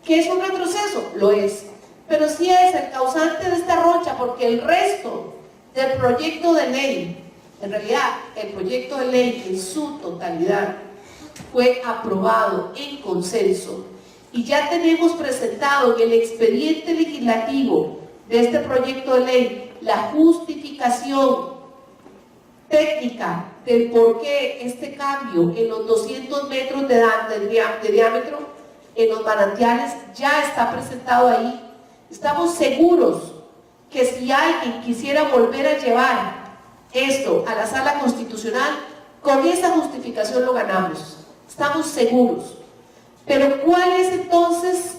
¿Que es un retroceso? Lo es. Pero sí es el causante de esta roncha, porque el resto del proyecto de ley, en realidad el proyecto de ley en su totalidad, fue aprobado en consenso y ya tenemos presentado en el expediente legislativo de este proyecto de ley la justificación técnica del por qué este cambio en los 200 metros de diámetro en los manantiales ya está presentado ahí. Estamos seguros que si alguien quisiera volver a llevar esto a la sala constitucional, con esa justificación lo ganamos. Estamos seguros. Pero ¿cuál es entonces,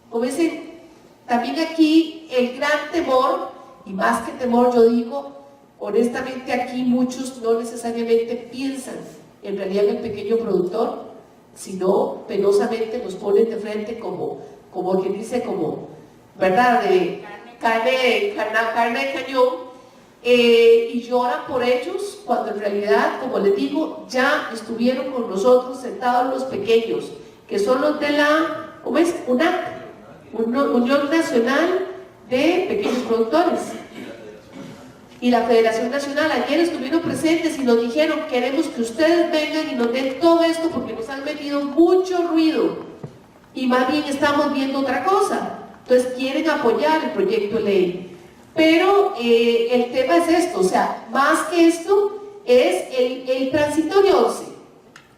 como dicen, también aquí el gran temor, y más que temor yo digo, honestamente aquí muchos no necesariamente piensan en realidad en el pequeño productor, sino penosamente nos ponen de frente como quien dice, como, ¿verdad?, de carne de cañón, y lloran por ellos, cuando en realidad, como les digo, ya estuvieron con nosotros sentados los pequeños, que son los de la, ¿cómo es? UNAC, Unión Nacional de Pequeños Productores. Y la Federación Nacional ayer estuvieron presentes y nos dijeron, queremos que ustedes vengan y nos den todo esto porque nos han metido mucho ruido y más bien estamos viendo otra cosa. Entonces quieren apoyar el proyecto de ley. Pero el tema es esto, o sea, más que esto es el transitorio 11.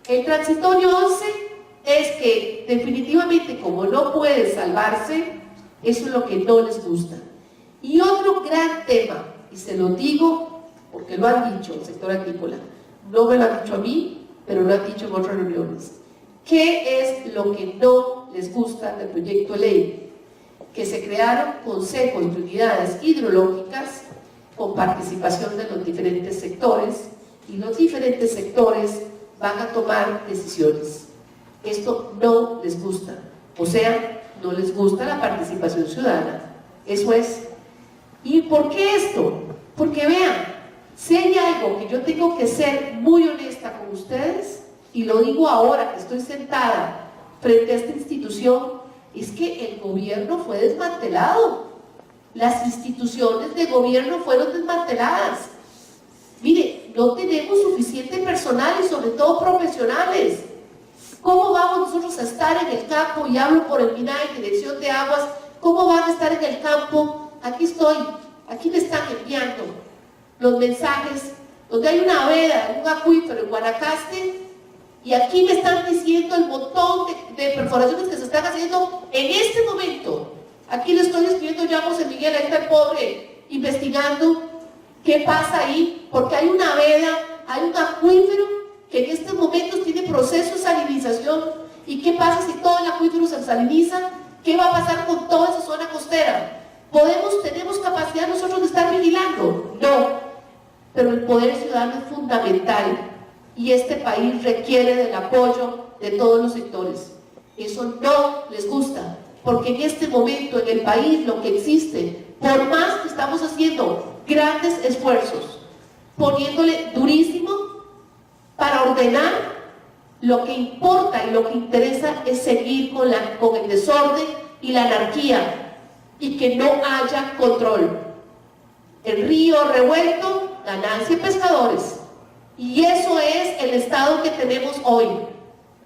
El transitorio 11 es que definitivamente como no puede salvarse, eso es lo que no les gusta. Y otro gran tema, y se lo digo porque lo han dicho el sector agrícola, no me lo han dicho a mí, pero lo han dicho en otras reuniones. ¿Qué es lo que no les gusta del proyecto de ley? que se crearon consejos de unidades hidrológicas con participación de los diferentes sectores, y los diferentes sectores van a tomar decisiones. Esto no les gusta, o sea, no les gusta la participación ciudadana. Eso es. ¿Y por qué esto? Porque vean, si hay algo que yo tengo que ser muy honesta con ustedes, y lo digo ahora que estoy sentada frente a esta institución, es que el gobierno fue desmantelado. Las instituciones de gobierno fueron desmanteladas. Mire, no tenemos suficiente personal y sobre todo profesionales. ¿Cómo vamos nosotros a estar en el campo? Y hablo por el MINAE, Dirección de Aguas. ¿Cómo van a estar en el campo? Aquí estoy, aquí me están enviando los mensajes donde hay una veda, un acuífero en Guanacaste, y aquí me están diciendo el montón de perforaciones que se están haciendo en este momento. Aquí le estoy escribiendo ya a José Miguel, ahí está el pobre, investigando qué pasa ahí, porque hay una veda, hay un acuífero que en estos momentos tiene proceso de salinización. ¿Y qué pasa si todo el acuífero se saliniza? ¿Qué va a pasar con toda esa zona costera? ¿Tenemos capacidad nosotros de estar vigilando? No, pero el poder ciudadano es fundamental y este país requiere del apoyo de todos los sectores. Eso no les gusta, porque en este momento en el país lo que existe, por más que estamos haciendo grandes esfuerzos, poniéndole durísimo para ordenar, lo que importa y lo que interesa es seguir con el desorden y la anarquía y que no haya control. El río revuelto, ganancia de pescadores. Y eso es el estado que tenemos hoy.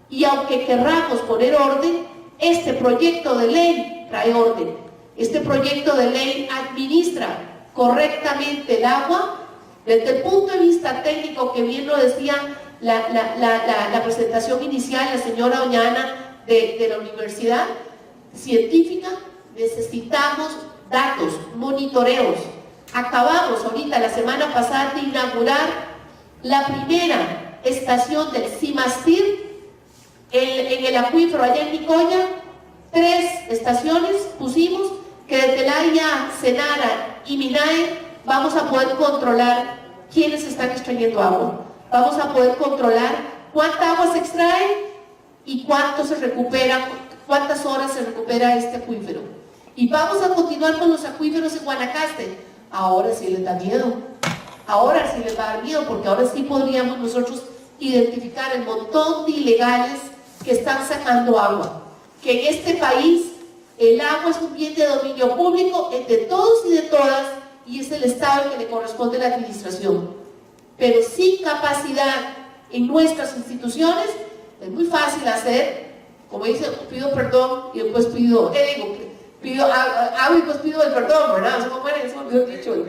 Y aunque querramos poner orden, este proyecto de ley trae orden. Este proyecto de ley administra correctamente el agua desde el punto de vista técnico, que bien lo decía la presentación inicial, la señora Oñana de la universidad científica. Necesitamos datos, monitoreos. Acabamos ahorita, la semana pasada, de inaugurar la primera estación del CIMASTIR en el acuífero allá en Nicoya. 3 estaciones pusimos que desde el AIA, Senara y MINAE vamos a poder controlar quiénes están extrayendo agua. Vamos a poder controlar cuánta agua se extrae y cuánto se recupera, cuántas horas se recupera este acuífero. Y vamos a continuar con los acuíferos en Guanacaste. Ahora sí les da miedo. Ahora sí les va a dar miedo, porque ahora sí podríamos nosotros identificar el montón de ilegales que están sacando agua. Que en este país el agua es un bien de dominio público entre todos y de todas, y es el Estado el que le corresponde la administración. Pero sin capacidad en nuestras instituciones es muy fácil hacer, como dice, pido perdón y después pido hago y después pido el perdón, ¿verdad? Eso como eso me he dicho.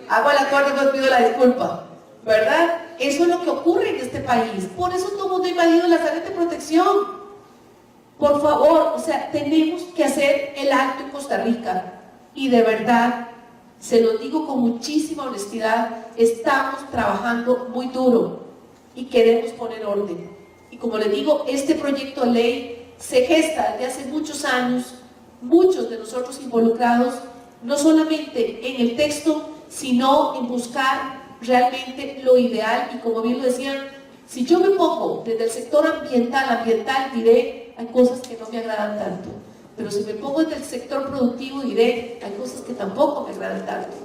Hago la torta y después pido la disculpa, ¿verdad? Eso es lo que ocurre en este país. Por eso todo el mundo ha invadido las áreas de protección. Por favor, o sea, tenemos que hacer el alto en Costa Rica. Y de verdad, se lo digo con muchísima honestidad, estamos trabajando muy duro y queremos poner orden. Y como les digo, este proyecto de ley se gesta desde hace muchos años, muchos de nosotros involucrados, no solamente en el texto, sino en buscar realmente lo ideal. Y como bien lo decían, si yo me pongo desde el sector ambiental diré, hay cosas que no me agradan tanto. Pero si me pongo desde el sector productivo diré, hay cosas que tampoco me agradan tanto.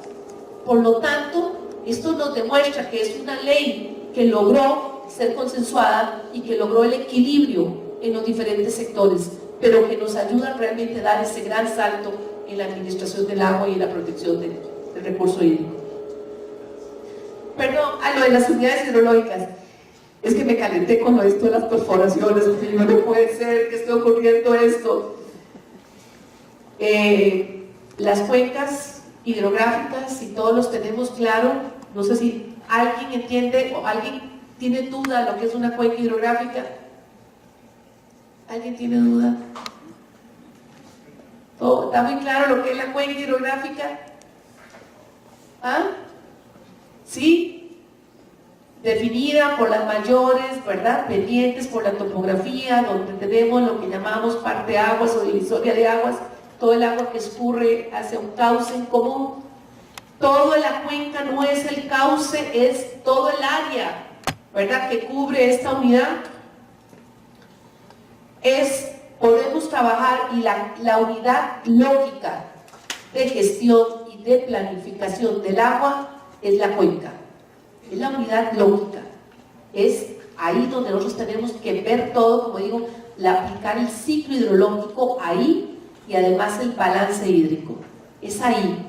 Por lo tanto, esto nos demuestra que es una ley que logró ser consensuada y que logró el equilibrio en los diferentes sectores, pero que nos ayuda realmente a dar ese gran salto en la administración del agua y en la protección del recurso hídrico. Perdón, a lo de las unidades hidrológicas. Es que me calenté con esto de las perforaciones, porque no puede ser que esté ocurriendo esto. Las cuencas hidrográficas, si todos los tenemos claro, no sé si alguien entiende o alguien tiene duda de lo que es una cuenca hidrográfica. ¿Alguien tiene duda? ¿Está muy claro lo que es la cuenca hidrográfica? ¿Ah? ¿Sí? definida por las mayores, ¿verdad? Pendientes por la topografía, donde tenemos lo que llamamos parteaguas o divisoria de aguas, todo el agua que escurre hacia un cauce en común. Toda la cuenca no es el cauce, es todo el área, ¿verdad?, que cubre esta unidad. Podemos trabajar, y la unidad lógica de gestión y de planificación del agua es la cuenca, es la unidad lógica, es ahí donde nosotros tenemos que ver todo, como digo, aplicar el ciclo hidrológico ahí, y además el balance hídrico, es ahí.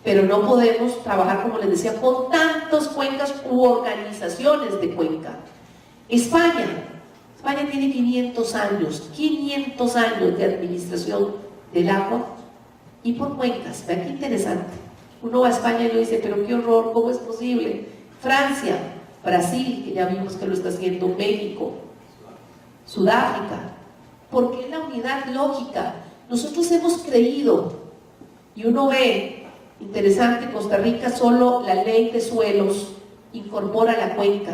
Pero no podemos trabajar, como les decía, con tantas cuencas u organizaciones de cuenca. España tiene 500 años de administración del agua y por cuencas. Vean qué interesante. Uno va a España y lo dice, pero qué horror, ¿cómo es posible? Francia, Brasil, que ya vimos que lo está haciendo, México, Sudáfrica. ¿Por qué la unidad lógica? Nosotros hemos creído, y uno ve, interesante, Costa Rica solo la ley de suelos incorpora la cuenca,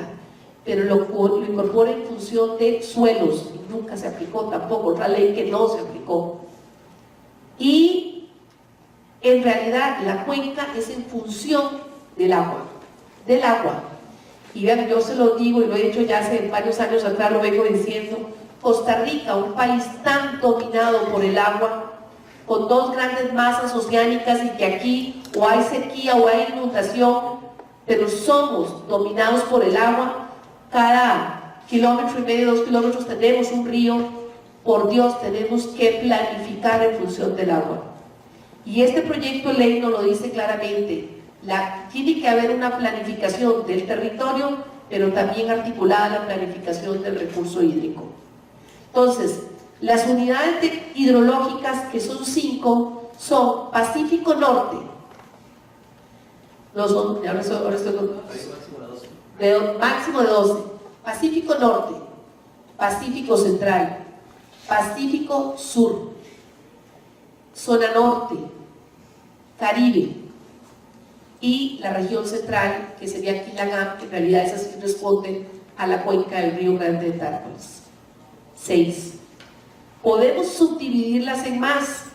pero lo incorpora en función de suelos, y nunca se aplicó tampoco, otra ley que no se aplicó. Y en realidad la cuenca es en función del agua. Y vean, yo se lo digo, y lo he dicho ya hace varios años atrás, lo vengo diciendo, Costa Rica, un país tan dominado por el agua, con dos grandes masas oceánicas, y que aquí o hay sequía o hay inundación, pero somos dominados por el agua. Cada 1,5 kilómetros, 2 kilómetros tenemos un río. Por Dios, tenemos que planificar en función del agua. Y este proyecto de ley nos lo dice claramente. Tiene que haber una planificación del territorio, pero también articulada la planificación del recurso hídrico. Entonces, las unidades hidrológicas, que son 5, son Pacífico Norte. No son, ahora estoy con máximo de 12. Pacífico Norte, Pacífico Central, Pacífico Sur, Zona Norte, Caribe y la región central, que sería Quilagam, que en realidad esas sí responden a la cuenca del Río Grande de Tárcoles. 6. Podemos subdividirlas en más,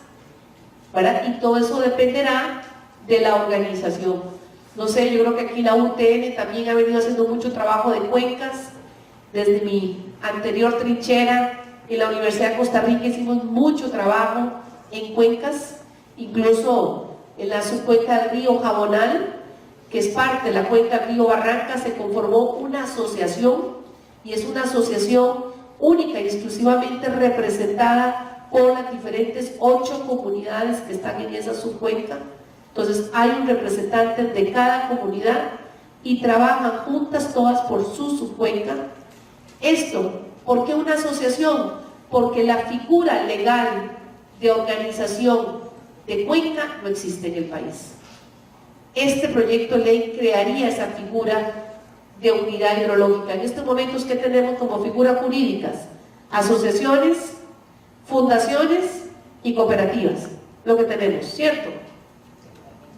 ¿verdad? Y todo eso dependerá de la organización. No sé, yo creo que aquí la UTN también ha venido haciendo mucho trabajo de cuencas. Desde mi anterior trinchera en la Universidad de Costa Rica hicimos mucho trabajo en cuencas, incluso en la subcuenca del río Jabonal, que es parte de la cuenca del río Barranca, se conformó una asociación, y es una asociación única y exclusivamente representada por las diferentes 8 comunidades que están en esa subcuenca. Entonces hay un representante de cada comunidad y trabajan juntas todas por su subcuenca. Esto, ¿por qué una asociación? Porque la figura legal de organización de cuenca no existe en el país. Este proyecto de ley crearía esa figura de unidad hidrológica. En estos momentos, ¿qué tenemos como figuras jurídicas? Asociaciones, fundaciones y cooperativas, lo que tenemos, ¿cierto?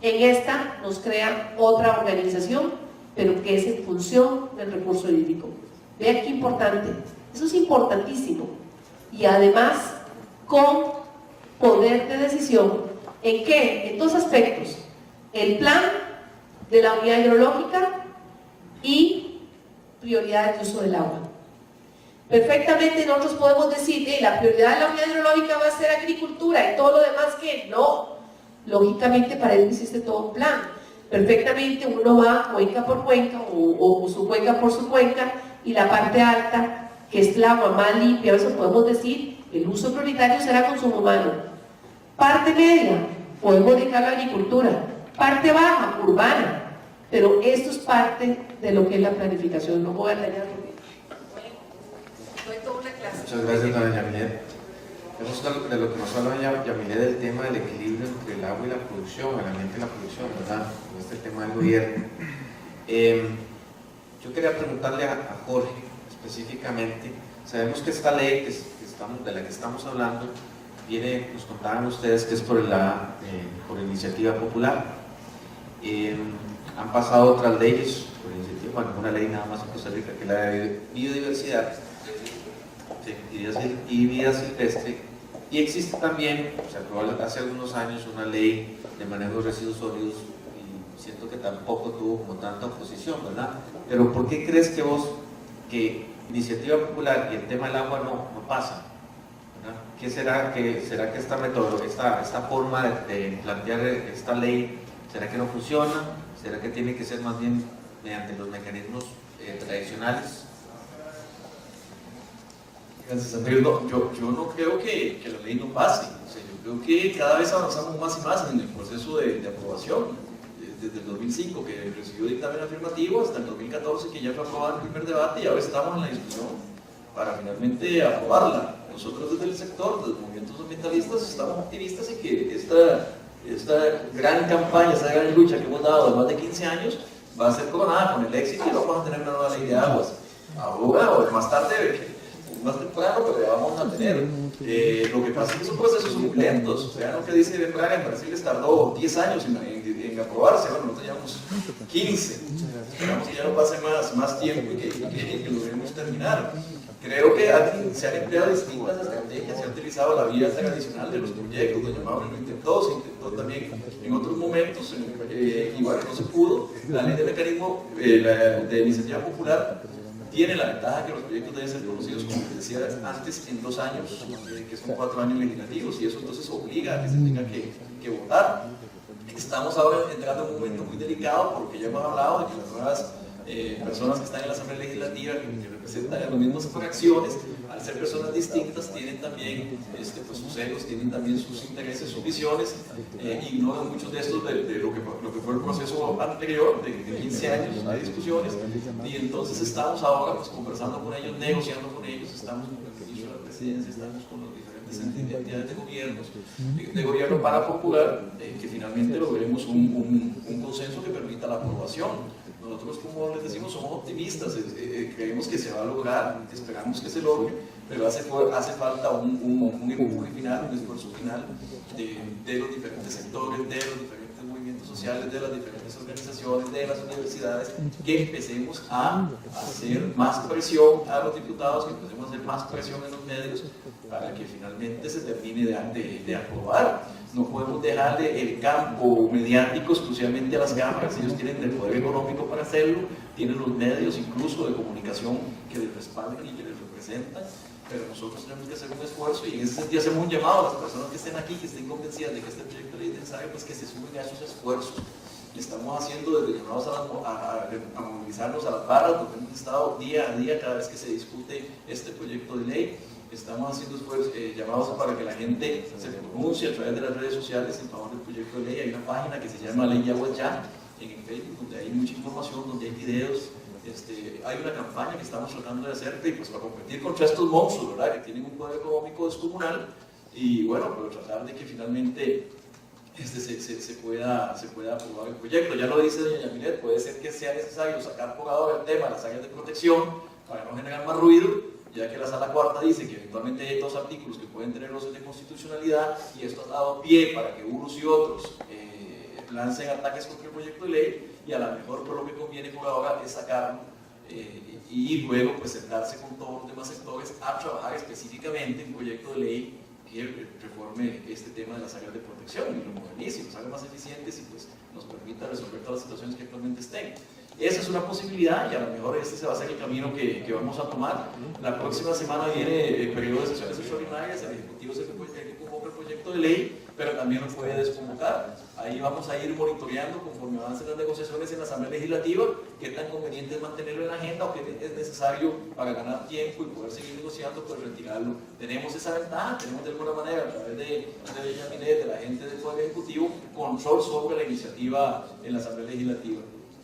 En esta nos crea otra organización, pero que es en función del recurso hídrico. Vean qué importante, eso es importantísimo. Y además, con poder de decisión, ¿en qué? En 2 aspectos: el plan de la unidad hidrológica y prioridades de uso del agua. Perfectamente nosotros podemos decir, la prioridad de la unidad hidrológica va a ser agricultura y todo lo demás que no. Lógicamente para eso existe todo un plan. Perfectamente uno va cuenca por cuenca o su cuenca por su cuenca, y la parte alta, que es el agua más limpia, eso podemos decir, el uso prioritario será consumo humano. Parte media, podemos dedicarlo a la agricultura. Parte baja, urbana. Pero esto es parte de lo que es la planificación. No voy a dañar porque toda una clase. Muchas gracias, doña Yamilet. Vemos de lo que nos habla doña Yamilet, del tema del equilibrio entre el agua y la producción, el ambiente y la producción, ¿verdad? Este tema del gobierno. Yo quería preguntarle a Jorge específicamente. Sabemos que esta ley de la que estamos hablando viene, nos contaban ustedes que es por iniciativa popular. Han pasado otras leyes, por iniciativa, bueno, una ley nada más en Costa Rica, que es la de biodiversidad y vida silvestre, y existe también, se aprobó hace algunos años una ley de manejo de residuos sólidos, y siento que tampoco tuvo como tanta oposición, ¿verdad? Pero ¿por qué crees que vos, que iniciativa popular y el tema del agua no pasa? ¿Verdad? ¿Qué será que esta metodología, esta forma de plantear esta ley, será que no funciona? ¿Será que tiene que ser más bien mediante los mecanismos tradicionales? Gracias, Andrés. No, yo no creo que la ley no pase. O sea, yo creo que cada vez avanzamos más y más en el proceso de aprobación. Desde el 2005, que recibió dictamen afirmativo, hasta el 2014, que ya fue aprobado el primer debate, y ahora estamos en la discusión para finalmente aprobarla. Nosotros desde el sector, desde los movimientos ambientalistas, estamos optimistas en que esta gran campaña, esta gran lucha que hemos dado de más de 15 años, va a ser coronada con el éxito y vamos a tener una nueva ley de aguas. Ahora o más tarde, más temprano, pero ya vamos a tener. Lo que pasa es que esos procesos son muy lentos. Vean lo que dice Ben Braga, en Brasil les tardó 10 años en aprobarse, bueno, nosotros llevamos 15. Esperamos que ya no pase más tiempo y que logremos terminar. Creo que se han empleado distintas estrategias, se ha utilizado la vía tradicional de los proyectos, doña Maura lo intentó, se intentó también en otros momentos, y bueno, no se pudo. La ley de mecanismo de iniciativa popular tiene la ventaja que los proyectos deben ser conocidos, como les decía antes, en 2 años, que son 4 años legislativos, y eso entonces obliga a que se tenga que votar. Estamos ahora entrando en un momento muy delicado, porque ya hemos hablado de que las nuevas personas que están en la Asamblea Legislativa, que representan a las mismas fracciones, al ser personas distintas, tienen también pues, sus egos, tienen también sus intereses, sus visiones, ignoran muchos de estos de lo que fue el proceso anterior, de 15 años, hay discusiones, y entonces estamos ahora pues, conversando con ellos, negociando con ellos, estamos con el ministro de la Presidencia, estamos con los diferentes entidades de gobierno para procurar que finalmente logremos un consenso que permita la aprobación. Nosotros, como les decimos, somos optimistas, creemos que se va a lograr, esperamos que se logre, pero hace falta un empuje final, un esfuerzo final de los diferentes sectores, de los diferentes movimientos sociales, de las diferentes organizaciones, de las universidades, que empecemos a hacer más presión a los diputados, que empecemos a hacer más presión en los medios para que finalmente se termine de aprobar. No podemos dejarle el campo mediático exclusivamente a las cámaras, ellos tienen el poder económico para hacerlo, tienen los medios incluso de comunicación que les respaldan y que les representan, pero nosotros tenemos que hacer un esfuerzo y en ese sentido hacemos un llamado a las personas que estén aquí, que estén convencidas de que este proyecto de ley es necesario, pues que se sumen a esos esfuerzos. Y estamos haciendo desde llamados a movilizarnos a las barras, donde hemos estado día a día cada vez que se discute este proyecto de ley. Estamos haciendo llamados para que la gente se pronuncie a través de las redes sociales en favor del proyecto de ley. Hay una página que se llama Ley de Aguas Ya en Facebook, donde hay mucha información, donde hay videos. Hay una campaña que estamos tratando de hacer pues, para competir contra estos monstruos, ¿verdad? Que tienen un poder económico descomunal, y bueno, pero tratar de que finalmente se pueda aprobar el proyecto. Ya lo dice doña Yamilet, puede ser que sea necesario sacar por ahora el tema de las áreas de protección para no generar más ruido, ya que la Sala Cuarta dice que eventualmente hay 2 artículos que pueden tener roces de constitucionalidad, y esto ha dado pie para que unos y otros lancen ataques contra el proyecto de ley, y a lo mejor por lo que conviene por ahora es sacarlo y luego pues sentarse con todos los demás sectores a trabajar específicamente en un proyecto de ley que reforme este tema de las áreas de protección y lo modernice, los haga más eficientes y pues nos permita resolver todas las situaciones que actualmente estén. Esa es una posibilidad, y a lo mejor se va a ser el camino que vamos a tomar. La próxima semana viene el periodo de sesiones extraordinarias, el Ejecutivo se convoca el proyecto de ley, pero también lo puede desconvocar. Ahí vamos a ir monitoreando conforme avancen las negociaciones en la Asamblea Legislativa, qué tan conveniente es mantenerlo en la agenda o qué es necesario para ganar tiempo y poder seguir negociando, pues retirarlo. Tenemos esa ventaja, tenemos de alguna manera a través de Yamilet, de la gente del Poder Ejecutivo, control sobre la iniciativa en la Asamblea Legislativa.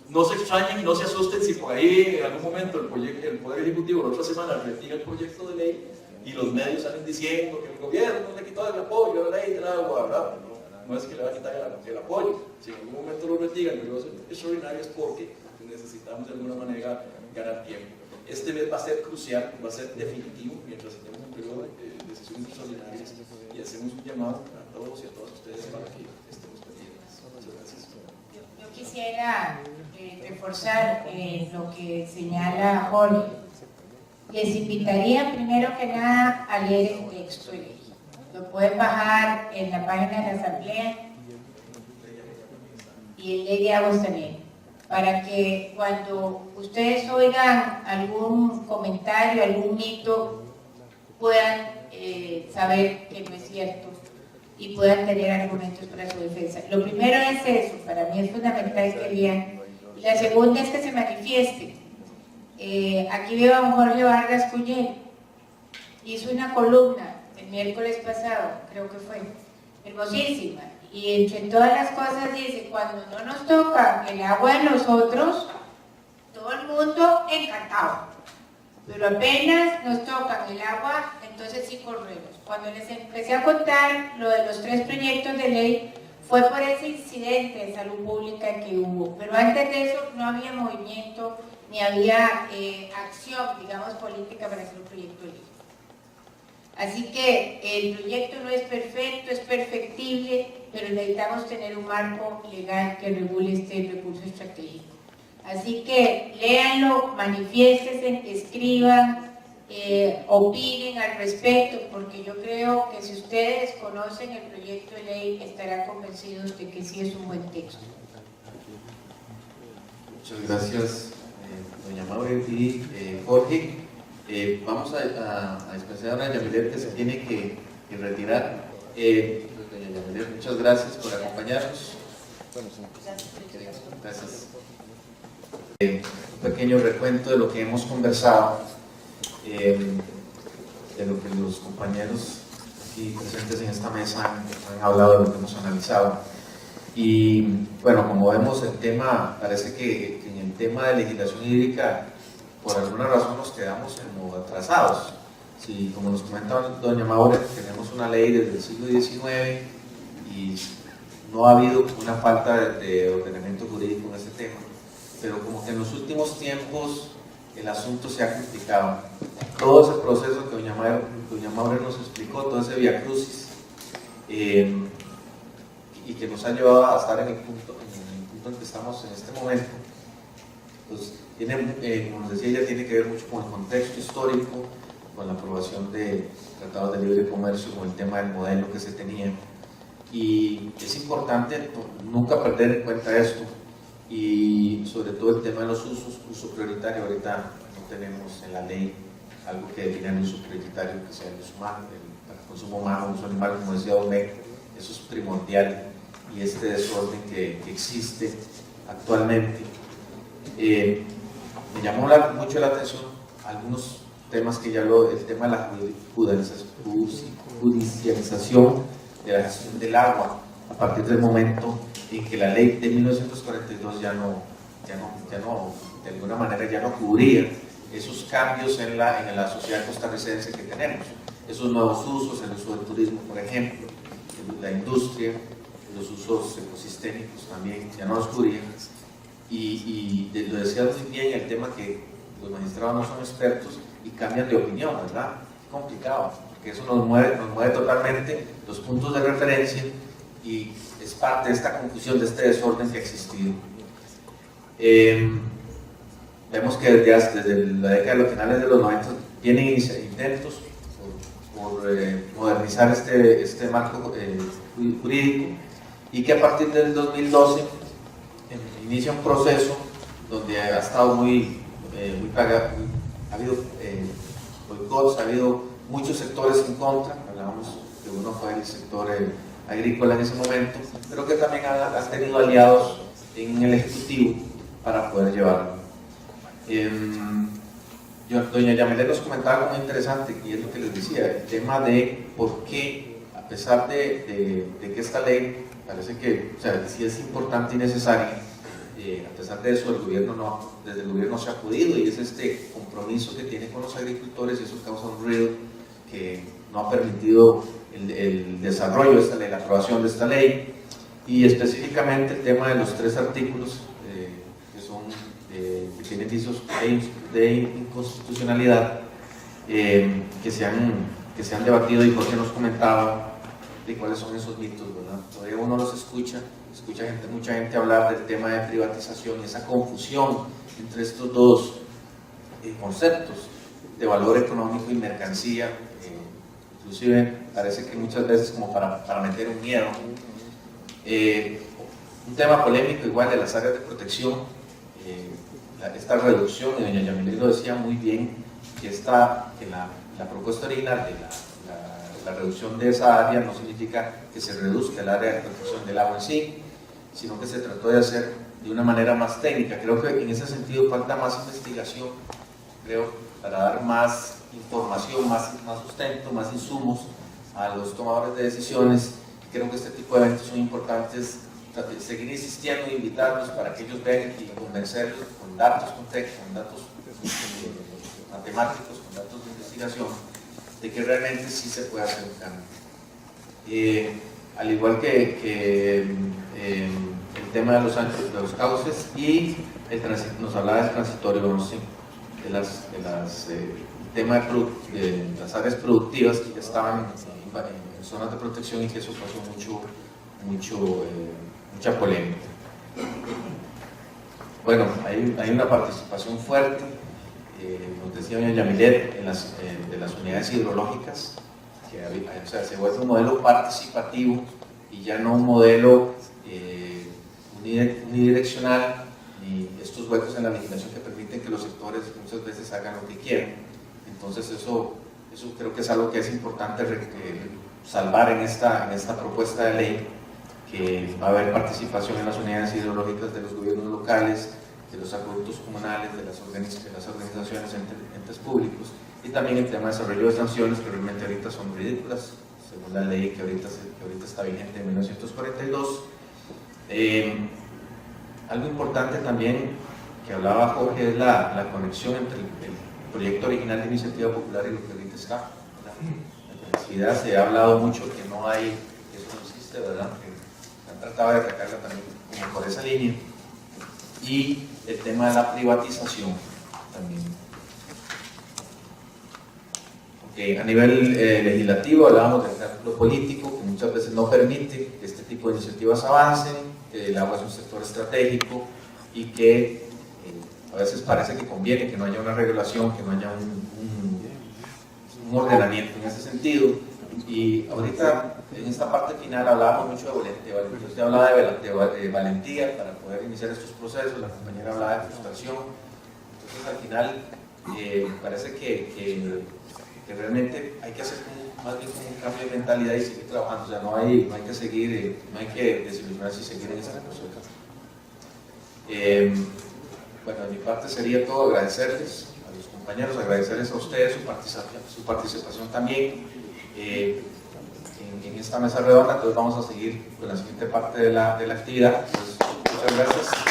No se extrañen y no se asusten si por ahí en algún momento el Poder Ejecutivo la otra semana retira el proyecto de ley y los medios salen diciendo que el gobierno le quitó el apoyo a la ley del agua, ¿verdad? No es que le va a quitar el apoyo. Si en algún momento lo retira el periodo extraordinario es porque necesitamos de alguna manera ganar tiempo. Este mes va a ser crucial, va a ser definitivo mientras tenemos un periodo de sesiones extraordinarias, y hacemos un llamado a todos y a todas ustedes para que estemos pendientes. Muchas gracias. Yo quisiera reforzar lo que señala Jorge. Les invitaría primero que nada a leer el texto de ley. Lo pueden bajar en la página de la Asamblea y en Ley de Aguas también, para que cuando ustedes oigan algún comentario, algún mito, puedan saber que no es cierto y puedan tener argumentos para su defensa. Lo primero es eso, para mí es fundamental que lean. Y la segunda es que se manifieste. Aquí veo a don Jorge Vargas Cuyel, hizo una columna el miércoles pasado, creo que fue, hermosísima, y entre todas las cosas dice, cuando no nos toca el agua de nosotros, todo el mundo encantado, pero apenas nos tocan el agua, entonces sí corremos. Cuando les empecé a contar lo de los 3 proyectos de ley, fue por ese incidente de salud pública que hubo, pero antes de eso no había movimiento ni había acción, digamos, política para hacer un proyecto de ley. Así que el proyecto no es perfecto, es perfectible, pero necesitamos tener un marco legal que regule este recurso estratégico. Así que léanlo, manifiéstense, escriban, opinen al respecto, porque yo creo que si ustedes conocen el proyecto de ley estarán convencidos de que sí es un buen texto. Muchas gracias, doña Maure y Jorge. Vamos a dispensar a doña Yamilet, que se tiene que retirar. Doña Yamilet, muchas gracias por acompañarnos. Gracias. Un pequeño recuento de lo que hemos conversado, de lo que los compañeros aquí presentes en esta mesa han hablado, de lo que hemos analizado. Y bueno, como vemos, el tema, parece que en el tema de legislación hídrica, por alguna razón nos quedamos como atrasados. Sí, como nos comentaba doña Maure, tenemos una ley desde el siglo XIX y no ha habido una falta de ordenamiento jurídico en este tema, pero como que en los últimos tiempos el asunto se ha complicado. Todo ese proceso que doña Maure nos explicó, todo ese viacrucis, y que nos ha llevado a estar en el punto en que estamos en este momento, pues tiene, como les decía, ya tiene que ver mucho con el contexto histórico, con la aprobación de tratados de libre comercio, con el tema del modelo que se tenía. Y es importante nunca perder en cuenta esto, y sobre todo el tema de los uso prioritario. Ahorita no tenemos en la ley algo que define el uso prioritario, que sea el uso humano, el consumo humano, el uso animal, como decía Domecq. Eso es primordial, y este desorden que existe actualmente. Me llamó mucho la atención algunos temas que ya el tema de la judicialización de la gestión del agua, a partir del momento en que la ley de 1942 ya no, de alguna manera ya no cubría esos cambios en la sociedad costarricense que tenemos, esos nuevos usos, el uso del turismo, por ejemplo, la industria, los usos ecosistémicos también ya no los cubrían. Y lo decía muy bien, el tema que los magistrados no son expertos y cambian de opinión, ¿verdad? Es complicado, porque eso nos mueve totalmente los puntos de referencia, y es parte de esta confusión, de este desorden que ha existido. Vemos que desde la década de los finales de los 90 vienen intentos por modernizar este marco jurídico, y que a partir del 2012 inicia un proceso donde ha estado muy pagado, ha habido boicots, ha habido muchos sectores en contra. Hablábamos que uno fue el sector agrícola en ese momento, pero que también ha tenido aliados en el Ejecutivo para poder llevarlo. Doña Yamilet nos comentaba algo muy interesante, y es lo que les decía, el tema de por qué, a pesar de que esta ley parece que, o sea, sí es importante y necesaria, a pesar de eso desde el gobierno se ha podido, y es este compromiso que tiene con los agricultores, y eso causa un ruido que no ha permitido el desarrollo de esta ley, la aprobación de esta ley, y específicamente el tema de los 3 artículos que tienen visos de inconstitucionalidad, que se han debatido, y Jorge nos comentaba de cuáles son esos mitos, ¿verdad? Todavía uno los escucha escucha mucha gente hablar del tema de privatización y esa confusión entre estos dos conceptos de valor económico y mercancía. Inclusive parece que muchas veces como para meter un miedo. Un tema polémico igual de las áreas de protección, esta reducción, y doña Yamilet lo decía muy bien, que la propuesta original de la reducción de esa área no significa que se reduzca el área de protección del agua en sí, sino que se trató de hacer de una manera más técnica. Creo que en ese sentido falta más investigación, creo, para dar más información, más sustento, más insumos a los tomadores de decisiones. Creo que este tipo de eventos son importantes, seguir insistiendo e invitarlos para que ellos vean y convencerlos con datos contextos, con datos matemáticos, con datos de investigación, de que realmente sí se puede hacer un cambio. Al igual que el tema de los cauces y nos hablaba del transitorio 11, el tema de las áreas productivas que ya estaban en zonas de protección y que eso causó mucha polémica. Bueno, hay una participación fuerte, nos decía doña Yamilet, de las unidades hidrológicas, que o sea, se vuelve un modelo participativo y ya no un modelo unidireccional, ni estos huecos en la legislación que permiten que los sectores muchas veces hagan lo que quieren. Entonces eso creo que es algo que es importante salvar en esta propuesta de ley, que va a haber participación en las unidades hidrológicas de los gobiernos locales, de los acueductos comunales, de las organizaciones, entes públicos, y también el tema de desarrollo de sanciones, que realmente ahorita son ridículas, según la ley que ahorita está vigente en 1942. Algo importante también que hablaba Jorge es la conexión entre el proyecto original de iniciativa popular y lo que ahorita está. La necesidad, se ha hablado mucho que no hay, eso no existe, ¿verdad? Que han tratado de atacarla también como por esa línea. Y el tema de la privatización también. Okay, a nivel legislativo hablábamos del cálculo político, que muchas veces no permite que este tipo de iniciativas avancen, que el agua es un sector estratégico y que a veces parece que conviene que no haya una regulación, que no haya un ordenamiento en ese sentido. Y ahorita en esta parte final hablábamos mucho de valentía. Usted hablaba de valentía para poder iniciar estos procesos, la compañera hablaba de frustración. Entonces al final parece que realmente hay que hacer más bien como un cambio de mentalidad y seguir trabajando. O sea, no hay que seguir, no hay que desilusionarse y seguir en ese proceso. Bueno, de mi parte sería todo, agradecerles a los compañeros, agradecerles a ustedes su participación también en esta mesa redonda. Entonces vamos a seguir con la siguiente parte de la actividad. Entonces, muchas gracias.